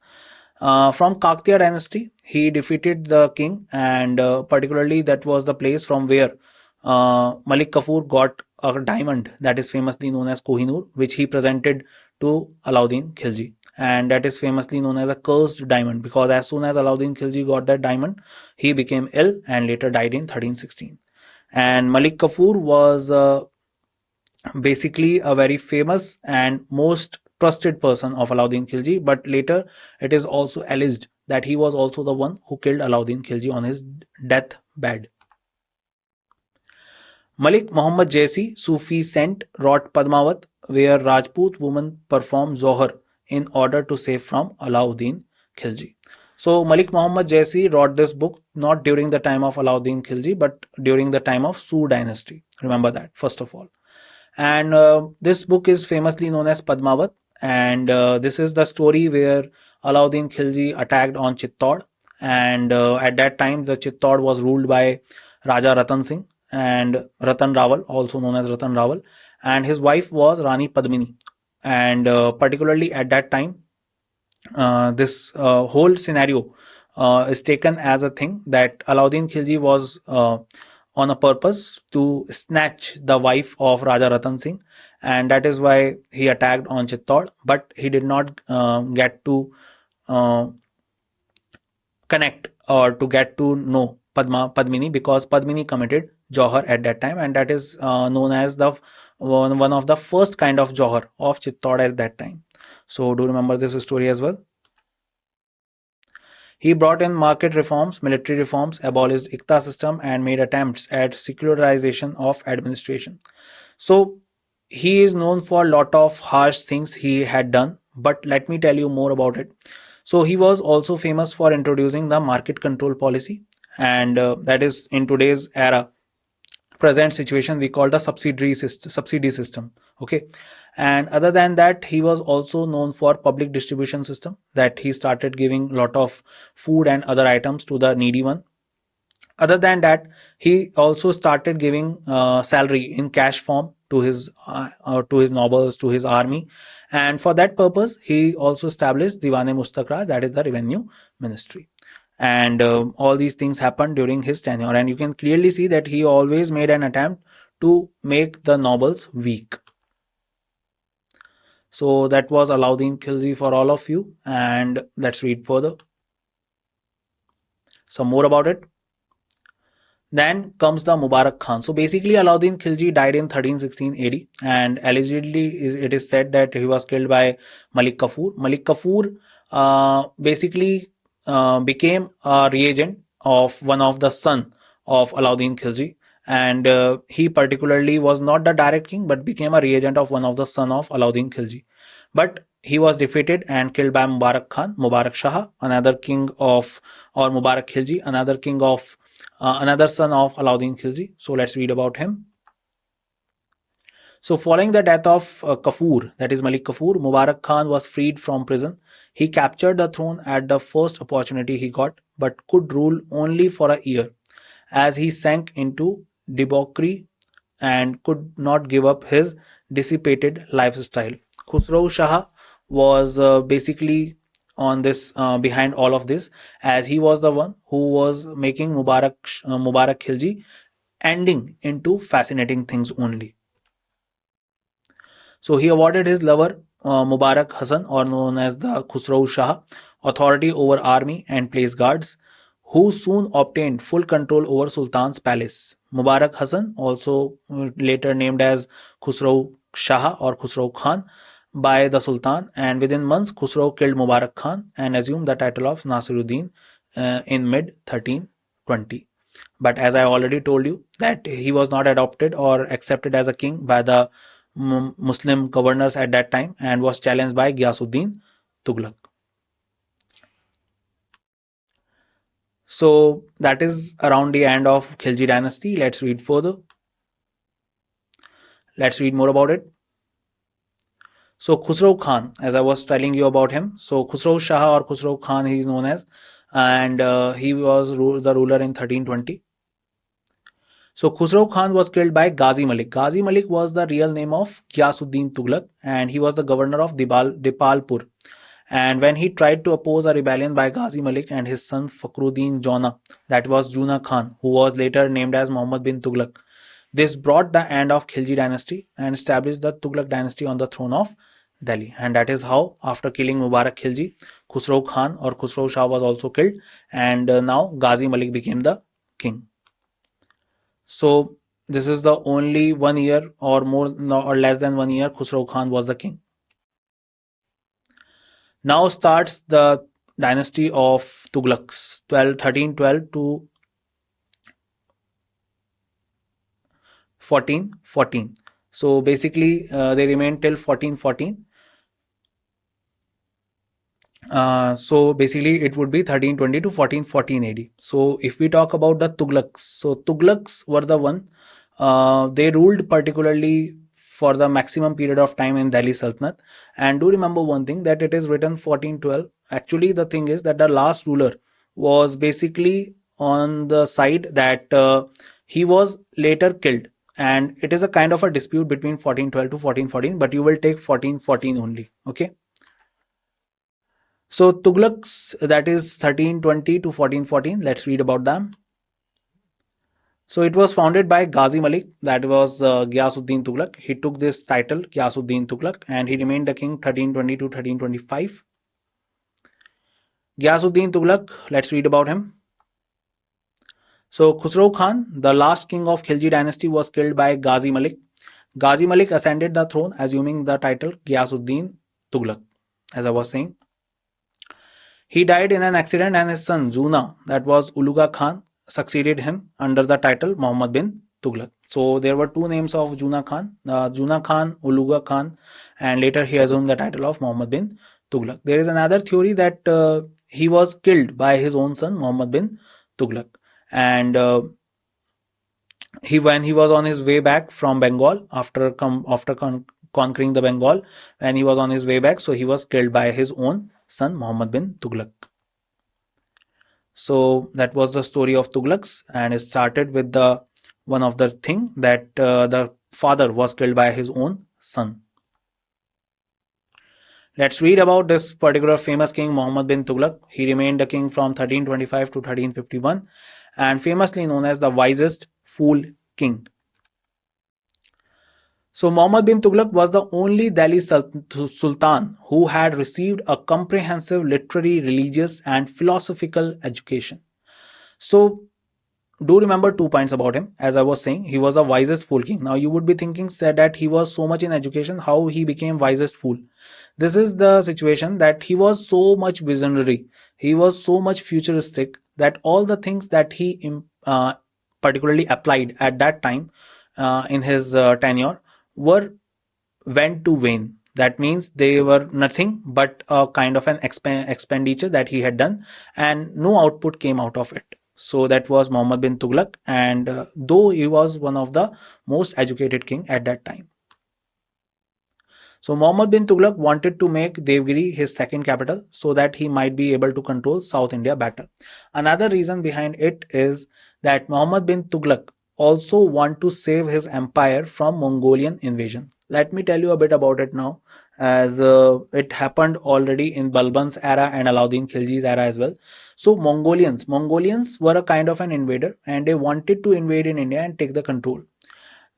From Kaktiya dynasty, he defeated the king, and particularly that was the place from where Malik Kafur got a diamond that is famously known as Kohinoor, which he presented to Alauddin Khilji. And that is famously known as a cursed diamond, because as soon as Alauddin Khilji got that diamond, he became ill and later died in 1316. And Malik Kafur was basically a very famous and most trusted person of Alauddin Khilji, but later it is also alleged that he was also the one who killed Alauddin Khilji on his death bed. Malik Muhammad Jaisi, Sufi saint, wrote Padmavat, where Rajput women perform Zohar in order to save from Alauddin Khilji. So Malik Muhammad Jaisi wrote this book not during the time of Alauddin Khilji, but during the time of Su dynasty. Remember that, first of all. And this book is famously known as Padmavat. And this is the story where Alauddin Khilji attacked on Chittor. And at that time, the Chittor was ruled by Raja Ratan Singh and Ratan Rawal, also known as Ratan Rawal. And his wife was Rani Padmini. And particularly at that time, this whole scenario is taken as a thing that Alauddin Khilji was on a purpose to snatch the wife of Raja Ratan Singh, and that is why he attacked on Chittor. But he did not get to uh, connect or to get to know Padmini, because Padmini committed Johar at that time, and that is known as the one of the first kind of Johar of Chittor at that time. So do remember this story as well. He brought in market reforms, military reforms, abolished Ikta system, and made attempts at secularization of administration. So he is known for a lot of harsh things he had done, but let me tell you more about it. So he was also famous for introducing the market control policy, and that is in today's era present situation we call the subsidy system. Okay. And other than that, he was also known for public distribution system, that he started giving a lot of food and other items to the needy one. Other than that, he also started giving salary in cash form to his nobles, to his army, and for that purpose he also established Diwan-e Mustakhraj, that is the revenue ministry. And all these things happened during his tenure, and you can clearly see that he always made an attempt to make the nobles weak. So that was Alauddin Khilji for all of you, and let's read further some more about it. Then comes the Mubarak Khan. So basically, Alauddin Khilji died in 1316 AD, and allegedly it is said that he was killed by Malik Kafur. Malik Kafur basically became a reagent of one of the son of Alauddin Khilji, and he particularly was not the direct king, but became a reagent of one of the son of Alauddin Khilji. But he was defeated and killed by Mubarak Khan, Mubarak Shah, another king of, or Mubarak Khilji, another king of another son of Alauddin Khilji. So let's read about him. So following the death of Kafur, that is Malik Kafur, Mubarak Khan was freed from prison. He captured the throne at the first opportunity he got, but could rule only for a year, as he sank into debauchery and could not give up his dissipated lifestyle. Khusrau Shah was basically on this behind all of this, as he was the one who was making Mubarak Khilji ending into fascinating things only. So he awarded his lover Mubarak Hasan, or known as the Khusrau Shah, authority over army and place guards, who soon obtained full control over Sultan's palace. Mubarak Hasan, also later named as Khusrau Shah or Khusrau Khan by the Sultan, and within months Khusrau killed Mubarak Khan and assumed the title of Nasiruddin in mid 1320. But as I already told you, that he was not adopted or accepted as a king by the Muslim governors at that time, and was challenged by Ghiyasuddin Tughlaq. So that is around the end of Khilji dynasty. Let's read further. Let's read more about it. So Khusrau Khan, as I was telling you about him, so Khusrau Shah or Khusrau Khan he is known as, and he was the ruler in 1320. So Khusrau Khan was killed by Ghazi Malik. Ghazi Malik was the real name of Ghiyasuddin Tughlaq, and he was the governor of Dipalpur. And when he tried to oppose a rebellion by Ghazi Malik and his son Fakhruddin Jona, that was Juna Khan, who was later named as Muhammad bin Tughlaq. This brought the end of Khilji dynasty and established the Tughlaq dynasty on the throne of Delhi. And that is how, after killing Mubarak Khilji, Khusrau Khan or Khusrau Shah was also killed, and now Ghazi Malik became the king. So this is the only 1 year or more no, or less than 1 year Khusrau Khan was the king. Now starts the dynasty of Tughlaqs, 1312 to 1414. So basically, they remained till 1414. So basically, it would be 1320 to 1414 AD. So if we talk about the Tughlaqs, so Tughlaqs were the one, they ruled particularly for the maximum period of time in Delhi Sultanate. And do remember one thing, that it is written 1412. Actually, the thing is that the last ruler was basically on the side that he was later killed. And it is a kind of a dispute between 1412 to 1414, but you will take 1414 only. Okay. So Tughlaqs, that is 1320 to 1414. Let's read about them. So it was founded by Ghazi Malik, that was Ghiyasuddin Tughlaq. He took this title, Ghiyasuddin Tughlaq, and he remained the king 1320 to 1325. Ghiyasuddin Tughlaq, let's read about him. So Khusro Khan, the last king of Khilji dynasty, was killed by Ghazi Malik. Ghazi Malik ascended the throne, assuming the title Ghiyasuddin Tughlaq, as I was saying. He died in an accident, and his son Juna, that was Uluga Khan, succeeded him under the title Muhammad bin Tughlaq. So there were two names of Juna Khan, Uluga Khan, and later he assumed the title of Muhammad bin Tughlaq. There is another theory that he was killed by his own son Muhammad bin Tughlaq, and when he was on his way back from Bengal after conquering the Bengal, when he was on his way back, so he was killed by his own son Muhammad bin Tughlaq. So that was the story of Tughlaqs, and it started with the one of the thing that the father was killed by his own son. Let's read about this particular famous king Muhammad bin Tughlaq. He remained the king from 1325 to 1351 and famously known as the wisest fool king. So Muhammad bin Tughlaq was the only Delhi Sultan who had received a comprehensive literary, religious and philosophical education. So do remember 2 points about him. As I was saying, he was the wisest fool king. Now you would be thinking that he was so much in education, how he became wisest fool. This is the situation that he was so much visionary, he was so much futuristic, that all the things that he particularly applied at that time in his tenure were went to vain. That means they were nothing but a kind of an expenditure that he had done, and no output came out of it. So that was Muhammad bin Tughlaq, and though he was one of the most educated king at that time. So Muhammad bin Tughlaq wanted to make Devgiri his second capital so that he might be able to control South India better. Another reason behind it is that Muhammad bin Tughlaq also want to save his empire from Mongolian invasion. Let me tell you a bit about it now, as it happened already in Balban's era and Alauddin Khilji's era as well. So Mongolians were a kind of an invader, and they wanted to invade in India and take the control.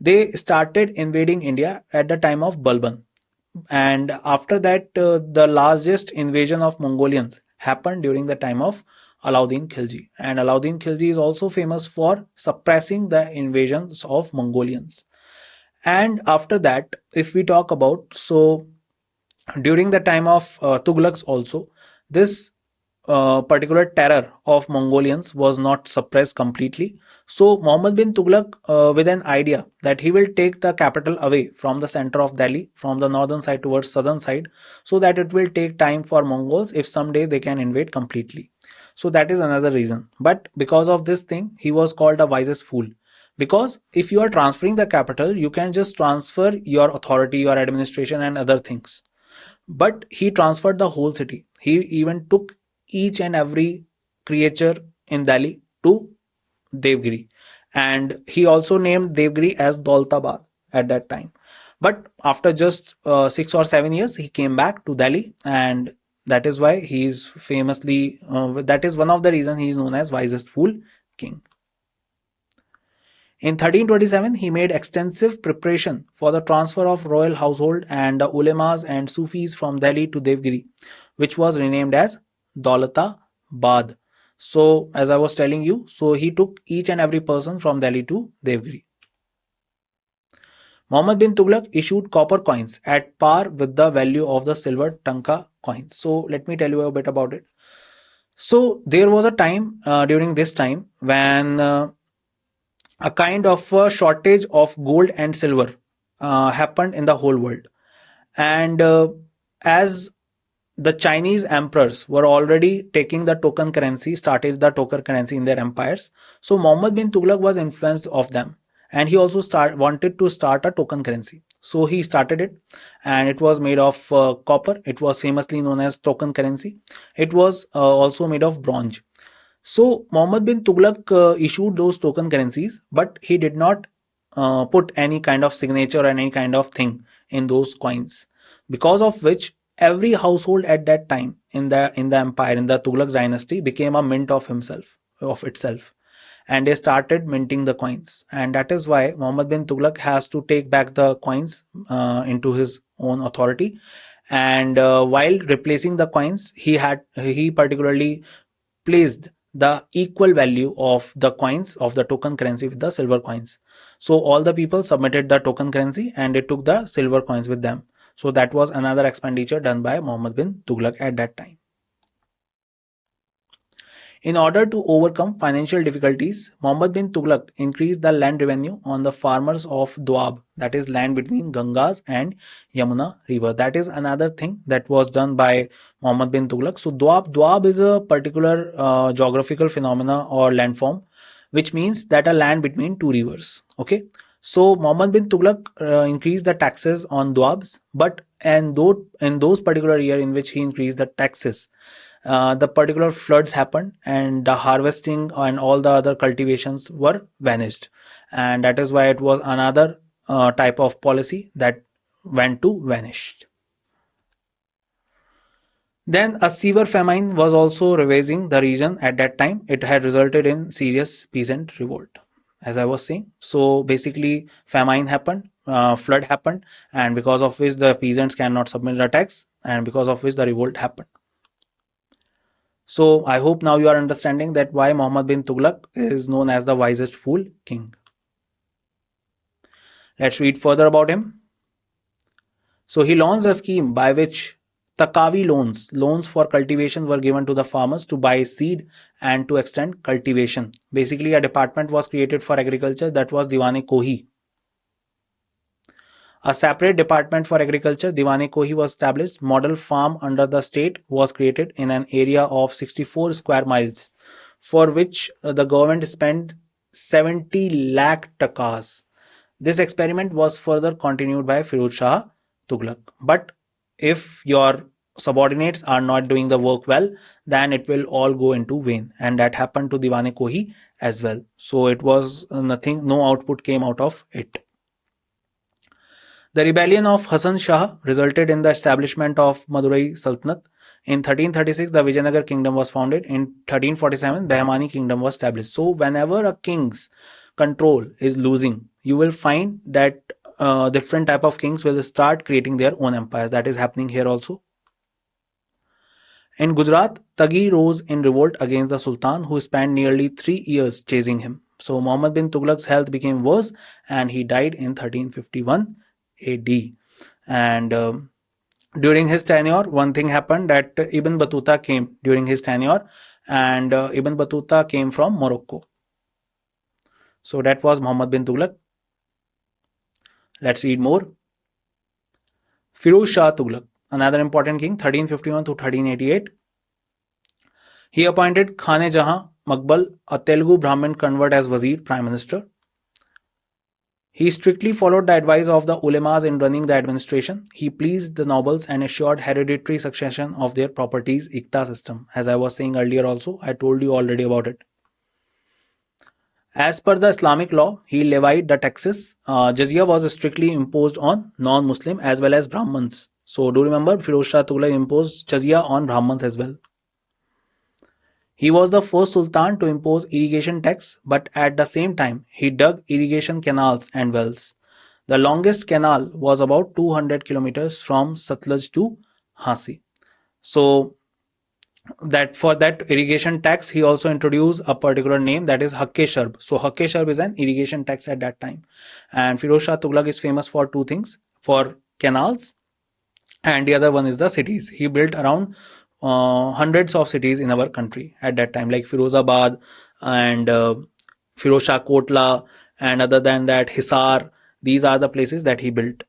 They started invading India at the time of Balban, and after that the largest invasion of Mongolians happened during the time of Alauddin Khilji, and Alauddin Khilji is also famous for suppressing the invasions of Mongolians. And after that, if we talk about, so during the time of Tughlaqs also, this particular terror of Mongolians was not suppressed completely. So Muhammad bin Tughlaq, with an idea that he will take the capital away from the center of Delhi, from the northern side towards southern side, so that it will take time for Mongols if someday they can invade completely. So that is another reason. But because of this thing, he was called a wisest fool. Because if you are transferring the capital, you can just transfer your authority, your administration and other things. But he transferred the whole city. He even took each and every creature in Delhi to Devgiri. And he also named Devgiri as Daulatabad at that time. But after just 6 or 7 years, he came back to Delhi, and that is why he is famously, that is one of the reasons he is known as wisest fool king. In 1327, he made extensive preparation for the transfer of royal household and the ulemas and Sufis from Delhi to Devgiri, which was renamed as Daulatabad. So, as I was telling you, so he took each and every person from Delhi to Devgiri. Muhammad bin Tughlaq issued copper coins at par with the value of the silver tanka coins. So, let me tell you a bit about it. So, there was a time during this time when a kind of a shortage of gold and silver happened in the whole world. And as the Chinese emperors were already taking the token currency, started the token currency in their empires. So Muhammad bin Tughlaq was influenced of them, and he also wanted to start a token currency. So he started it, and it was made of copper. It was famously known as token currency. It was also made of bronze. So Muhammad bin Tughlaq issued those token currencies, but he did not put any kind of signature or any kind of thing in those coins, because of which every household at that time in the empire, in the Tughlaq dynasty, became a mint of itself, and they started minting the coins. And that is why Muhammad bin Tughlaq has to take back the coins into his own authority. And while replacing the coins, he particularly placed the equal value of the coins of the token currency with the silver coins. So all the people submitted the token currency and they took the silver coins with them. So that was another expenditure done by Muhammad bin Tughlaq at that time. In order to overcome financial difficulties, Muhammad bin Tughlaq increased the land revenue on the farmers of Doab, that is land between Gangas and Yamuna river. That is another thing that was done by Muhammad bin Tughlaq. So Doab is a particular geographical phenomena or landform, which means that a land between two rivers. Okay. So Muhammad bin Tughlaq increased the taxes on Doabs, but and though in those particular year in which he increased the taxes, the particular floods happened and the harvesting and all the other cultivations were vanished, and that is why it was another type of policy that went to vanish. Then a severe famine was also ravaging the region at that time. It had resulted in serious peasant revolt, as I was saying. So basically famine happened, flood happened, and because of which the peasants cannot submit the tax, and because of which the revolt happened. So I hope now you are understanding that why Muhammad bin Tughlaq is known as the wisest fool king. Let's read further about him. So he launched a scheme by which Takawi loans for cultivation were given to the farmers to buy seed and to extend cultivation. Basically, a department was created for agriculture, that was Diwan-e-Kohi. A separate department for agriculture, Diwan-e-Kohi, was established. Model farm under the state was created in an area of 64 square miles, for which the government spent 70 lakh takas. This experiment was further continued by Firuz Shah Tughlaq. But if your subordinates are not doing the work well, then it will all go into vain. And that happened to Diwan-e-Kohi as well. So it was nothing, no output came out of it. The rebellion of Hasan Shah resulted in the establishment of Madurai Sultanate. In 1336, the Vijayanagar kingdom was founded. In 1347, Bahmani kingdom was established. So whenever a king's control is losing, you will find that different type of kings will start creating their own empires. That is happening here also. In Gujarat, Taghi rose in revolt against the Sultan, who spent nearly 3 years chasing him. So Muhammad bin Tughlaq's health became worse and he died in 1351 AD. And during his tenure, one thing happened, that Ibn Battuta came during his tenure, and Ibn Battuta came from Morocco. So that was Muhammad bin Tughlaq. Let's read more. Firuz Shah Tughlaq, another important king, 1351 to 1388. He appointed Khane-Jahan Mughal, a Telugu Brahmin convert, as Wazir, Prime Minister. He strictly followed the advice of the ulemas in running the administration. He pleased the nobles and assured hereditary succession of their properties, Ikta system. As I was saying earlier also, I told you already about it. As per the Islamic law, he levied the taxes. Jizya was strictly imposed on non-Muslim as well as Brahmins. So do remember, Firuz Shah Tughlaq imposed jizya on Brahmins as well. He was the first sultan to impose irrigation tax, but at the same time, he dug irrigation canals and wells. The longest canal was about 200 kilometers from Satluj to Hasi. So that for that irrigation tax, he also introduced a particular name, that is Hakke Sharb. So Hakke Sharb is an irrigation tax at that time. And Firuz Shah Tughlaq is famous for two things, for canals, and the other one is the cities. He built around hundreds of cities in our country at that time, like Firozabad and Firoz Shah Kotla and other than that, Hisar. These are the places that he built.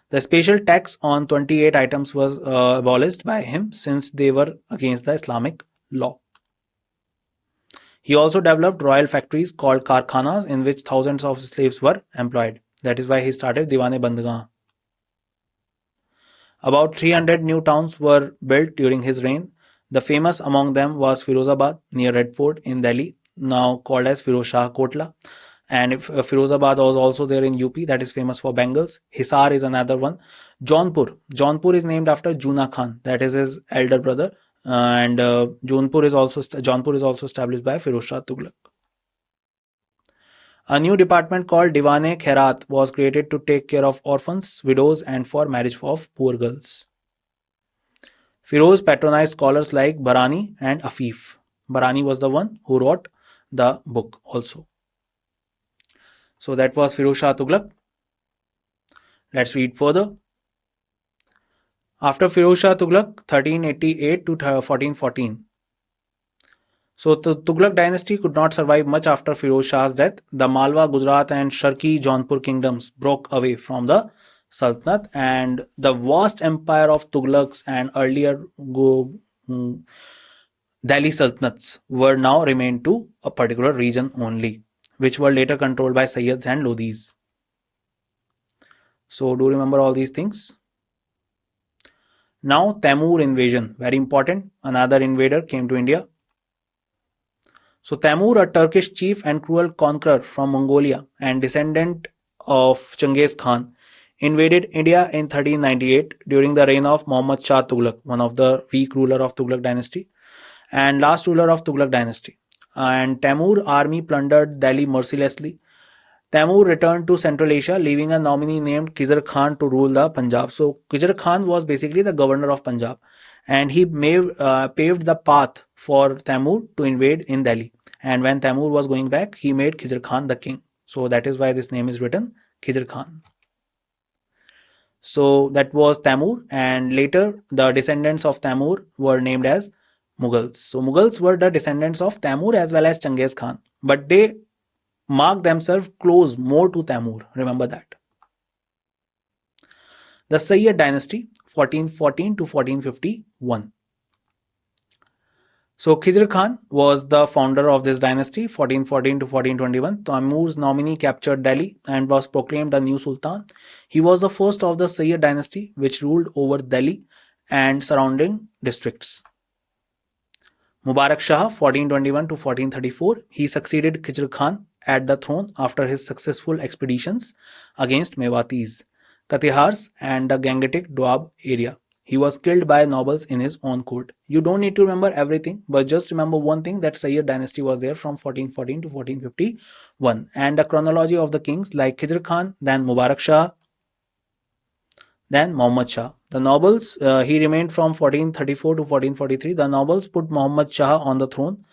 The special tax on 28 items was abolished by him since they were against the Islamic law. He also developed royal factories called karkhanas in which thousands of slaves were employed. That is why he started Diwane-Bandgah. About 300 new towns were built during his reign. The famous among them was Firozabad near Red Fort in Delhi, now called as Firoz Shah Kotla. And Firozabad was also there in UP, that is famous for bangles. Hisar is another one. Jaunpur is named after Juna Khan, that is his elder brother. And Jaunpur is also established by Firoz Shah Tughlaq. A new department called Diwane Khairat was created to take care of orphans, widows, and for marriage of poor girls. Firoz patronized scholars like Barani and Afif. Barani was the one who wrote the book also. So that was Firoz Shah Tughlaq. Let's read further. After Firoz Shah Tughlaq, 1388 to 1414. So the Tughlaq dynasty could not survive much after Firoz Shah's death. The Malwa, Gujarat and Sharqi Jaunpur kingdoms broke away from the Sultanate, and the vast empire of Tughlaqs and earlier Delhi Sultanates were now remained to a particular region only, which were later controlled by Sayyids and Lodhis. So do remember all these things. Now Tamur invasion, very important. Another invader came to India. So Tamur, a Turkish chief and cruel conqueror from Mongolia and descendant of Genghis Khan, invaded India in 1398 during the reign of Muhammad Shah Tughlaq, one of the weak ruler of Tughlaq dynasty and last ruler of Tughlaq dynasty. And Tamur army plundered Delhi mercilessly. Tamur returned to Central Asia, leaving a nominee named Khizr Khan to rule the Punjab. So Khizr Khan was basically the governor of Punjab, and he paved the path for Tamur to invade in Delhi. And when Tamur was going back, he made Khizr Khan the king. So that is why this name is written Khizr Khan. So that was Tamur, and later the descendants of Tamur were named as Mughals. So Mughals were the descendants of Tamur as well as Genghis Khan, but they mark themselves close more to Tamur. Remember that. The Sayyid dynasty, 1414 to 1451. So Khizr Khan was the founder of this dynasty, 1414 to 1421. Tamur's nominee captured Delhi and was proclaimed a new sultan. He was the first of the Sayyid dynasty which ruled over Delhi and surrounding districts. Mubarak Shah, 1421 to 1434. He succeeded Khizr Khan at the throne after his successful expeditions against Mewatis, Katihars and the Gangetic Doab area. He was killed by nobles in his own court. You don't need to remember everything, but just remember one thing, that Sayyid dynasty was there from 1414 to 1451. And the chronology of the kings like Khizr Khan, then Mubarak Shah, then Muhammad Shah. The nobles, he remained from 1434 to 1443. The nobles put Muhammad Shah on the throne,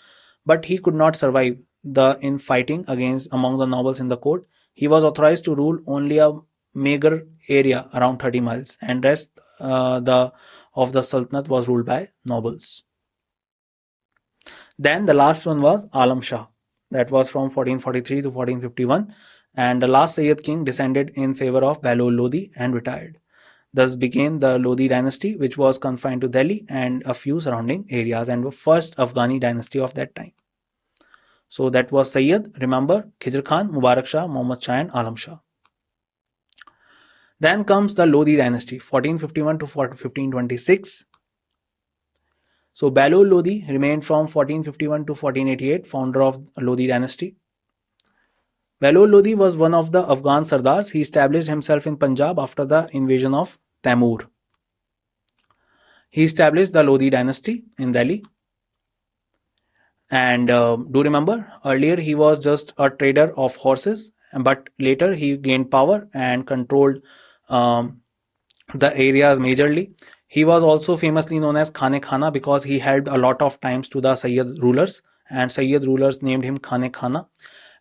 but he could not survive the infighting among the nobles in the court. He was authorized to rule only a meager area around 30 miles, and rest of the Sultanate was ruled by nobles. Then the last one was Alam Shah. That was from 1443 to 1451, and the last Sayyid king descended in favor of Bahlol Lodi and retired. Thus began the Lodi dynasty, which was confined to Delhi and a few surrounding areas, and the first Afghani dynasty of that time. So that was Sayyid. Remember, Khizr Khan, Mubarak Shah, Muhammad Shah and Alam Shah. Then comes the Lodi dynasty, 1451 to 1526. So Bahlol Lodi remained from 1451 to 1488, founder of Lodi dynasty. Bahlol Lodi was one of the Afghan Sardars. He established himself in Punjab after the invasion of Tamur. He established the Lodi dynasty in Delhi. And do remember, earlier he was just a trader of horses, but later he gained power and controlled the areas majorly. He was also famously known as Khane Khana because he helped a lot of times to the Sayyid rulers, and Sayyid rulers named him Khane Khana.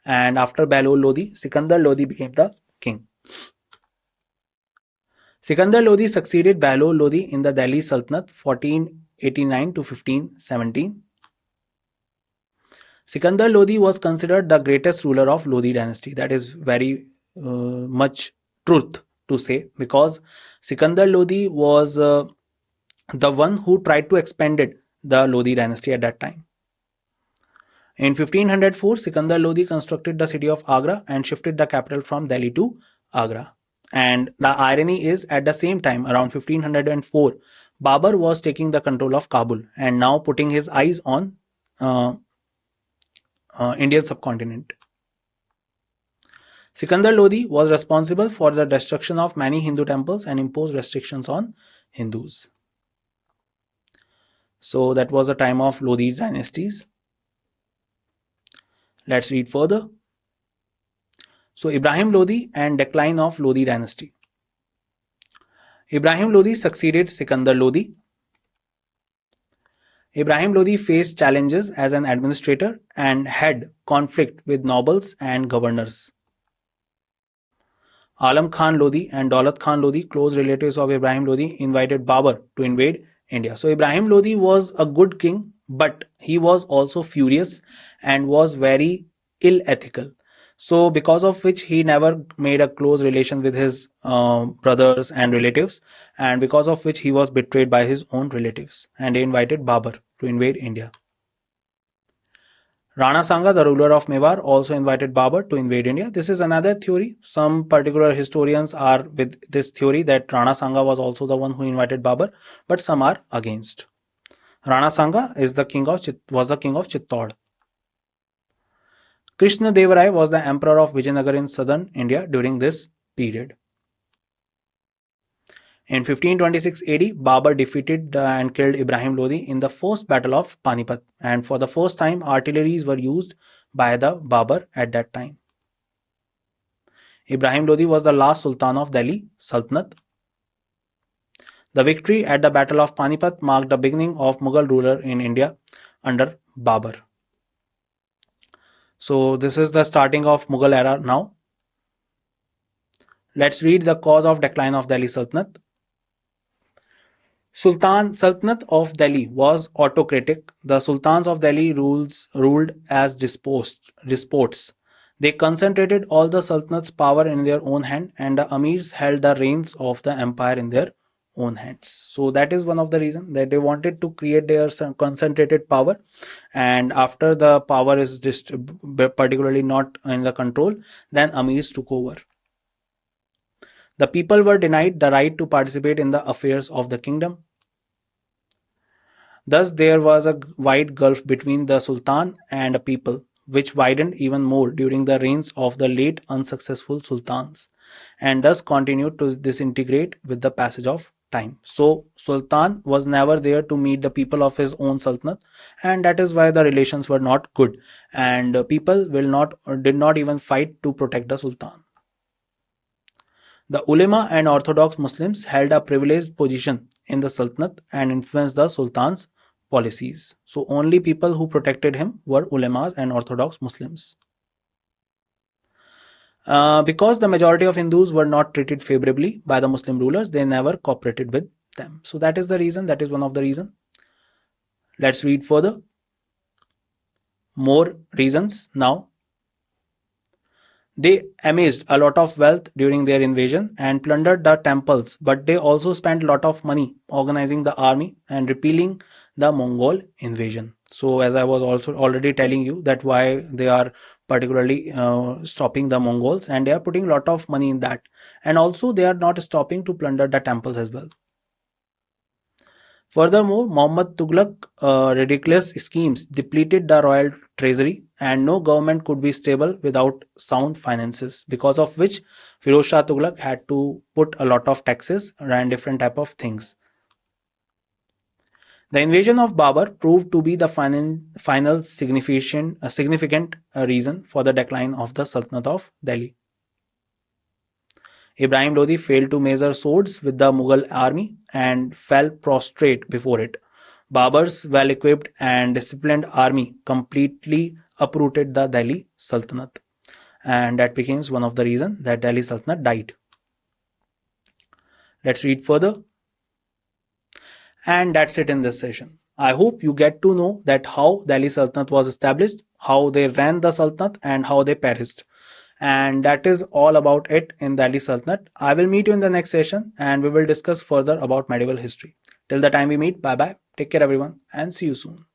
And after Bahlol Lodi, Sikandar Lodi became the king. Sikandar Lodi succeeded Bahlol Lodi in the Delhi Sultanate 1489 to 1517. Sikandar Lodi was considered the greatest ruler of Lodi dynasty. That is very much truth to say, because Sikandar Lodi was the one who tried to expand the Lodi dynasty at that time. In 1504, Sikandar Lodi constructed the city of Agra and shifted the capital from Delhi to Agra. And the irony is, at the same time, around 1504, Babur was taking the control of Kabul and now putting his eyes on uh, Indian subcontinent. Sikandar Lodi was responsible for the destruction of many Hindu temples and imposed restrictions on Hindus. So that was the time of Lodi dynasties. Let's read further. So Ibrahim Lodi and decline of Lodi dynasty. Ibrahim Lodi succeeded Sikandar Lodi. Ibrahim Lodi faced challenges as an administrator and had conflict with nobles and governors. Alam Khan Lodi and Daulat Khan Lodi, close relatives of Ibrahim Lodi, invited Babur to invade India. So Ibrahim Lodi was a good king, but he was also furious and was very ill ethical. So because of which he never made a close relation with his brothers and relatives, and because of which he was betrayed by his own relatives, and he invited Babur to invade India. Rana Sanga, the ruler of Mewar, also invited Babur to invade India. This is another theory. Some particular historians are with this theory that Rana Sanga was also the one who invited Babur, but some are against. Rana Sanga was the king of Chittor. Krishna Deva Rai was the emperor of Vijayanagar in southern India during this period. In 1526 AD, Babur defeated and killed Ibrahim Lodi in the first battle of Panipat, and for the first time artilleries were used by the Babur at that time. Ibrahim Lodi was the last Sultan of Delhi Sultanate. The victory at the Battle of Panipat marked the beginning of Mughal ruler in India under Babur. So this is the starting of Mughal era now. Let's read the cause of decline of Delhi Sultanate. Sultanate of Delhi was autocratic. The Sultans of Delhi ruled as despots. They concentrated all the Sultanate's power in their own hand, and the Amirs held the reins of the empire in their own hands. So that is one of the reasons that they wanted to create their concentrated power, and after the power is just particularly not in the control, then Amirs took over. The people were denied the right to participate in the affairs of the kingdom. Thus there was a wide gulf between the Sultan and the people, which widened even more during the reigns of the late unsuccessful sultans, and thus continued to disintegrate with the passage of time. So Sultan was never there to meet the people of his own sultanate, and that is why the relations were not good, and people did not even fight to protect the Sultan. The ulema and orthodox Muslims held a privileged position in the Sultanate and influenced the Sultan's policies. So only people who protected him were ulemas and orthodox Muslims. Because the majority of Hindus were not treated favorably by the Muslim rulers, they never cooperated with them. So that is the reason, that is one of the reasons. Let's read further. More reasons now. They amassed a lot of wealth during their invasion and plundered the temples, but they also spent a lot of money organizing the army and repelling the Mongol invasion. So as I was also already telling you that why they are particularly stopping the Mongols, and they are putting a lot of money in that, and also they are not stopping to plunder the temples as well. Furthermore, Muhammad Tughlaq ridiculous schemes depleted the royal treasury, and no government could be stable without sound finances, because of which Firoz Shah Tughlaq had to put a lot of taxes and different type of things. The invasion of Babur proved to be the final significant reason for the decline of the Sultanate of Delhi. Ibrahim Lodi failed to measure swords with the Mughal army and fell prostrate before it. Babur's well-equipped and disciplined army completely uprooted the Delhi Sultanate, and that became one of the reasons that Delhi Sultanate died. Let's read further. And that's it in this session. I hope you get to know that how Delhi Sultanate was established, how they ran the Sultanate, and how they perished. And that is all about it in Delhi Sultanate. I will meet you in the next session and we will discuss further about medieval history. Till the time we meet, bye bye. Take care, everyone, and see you soon.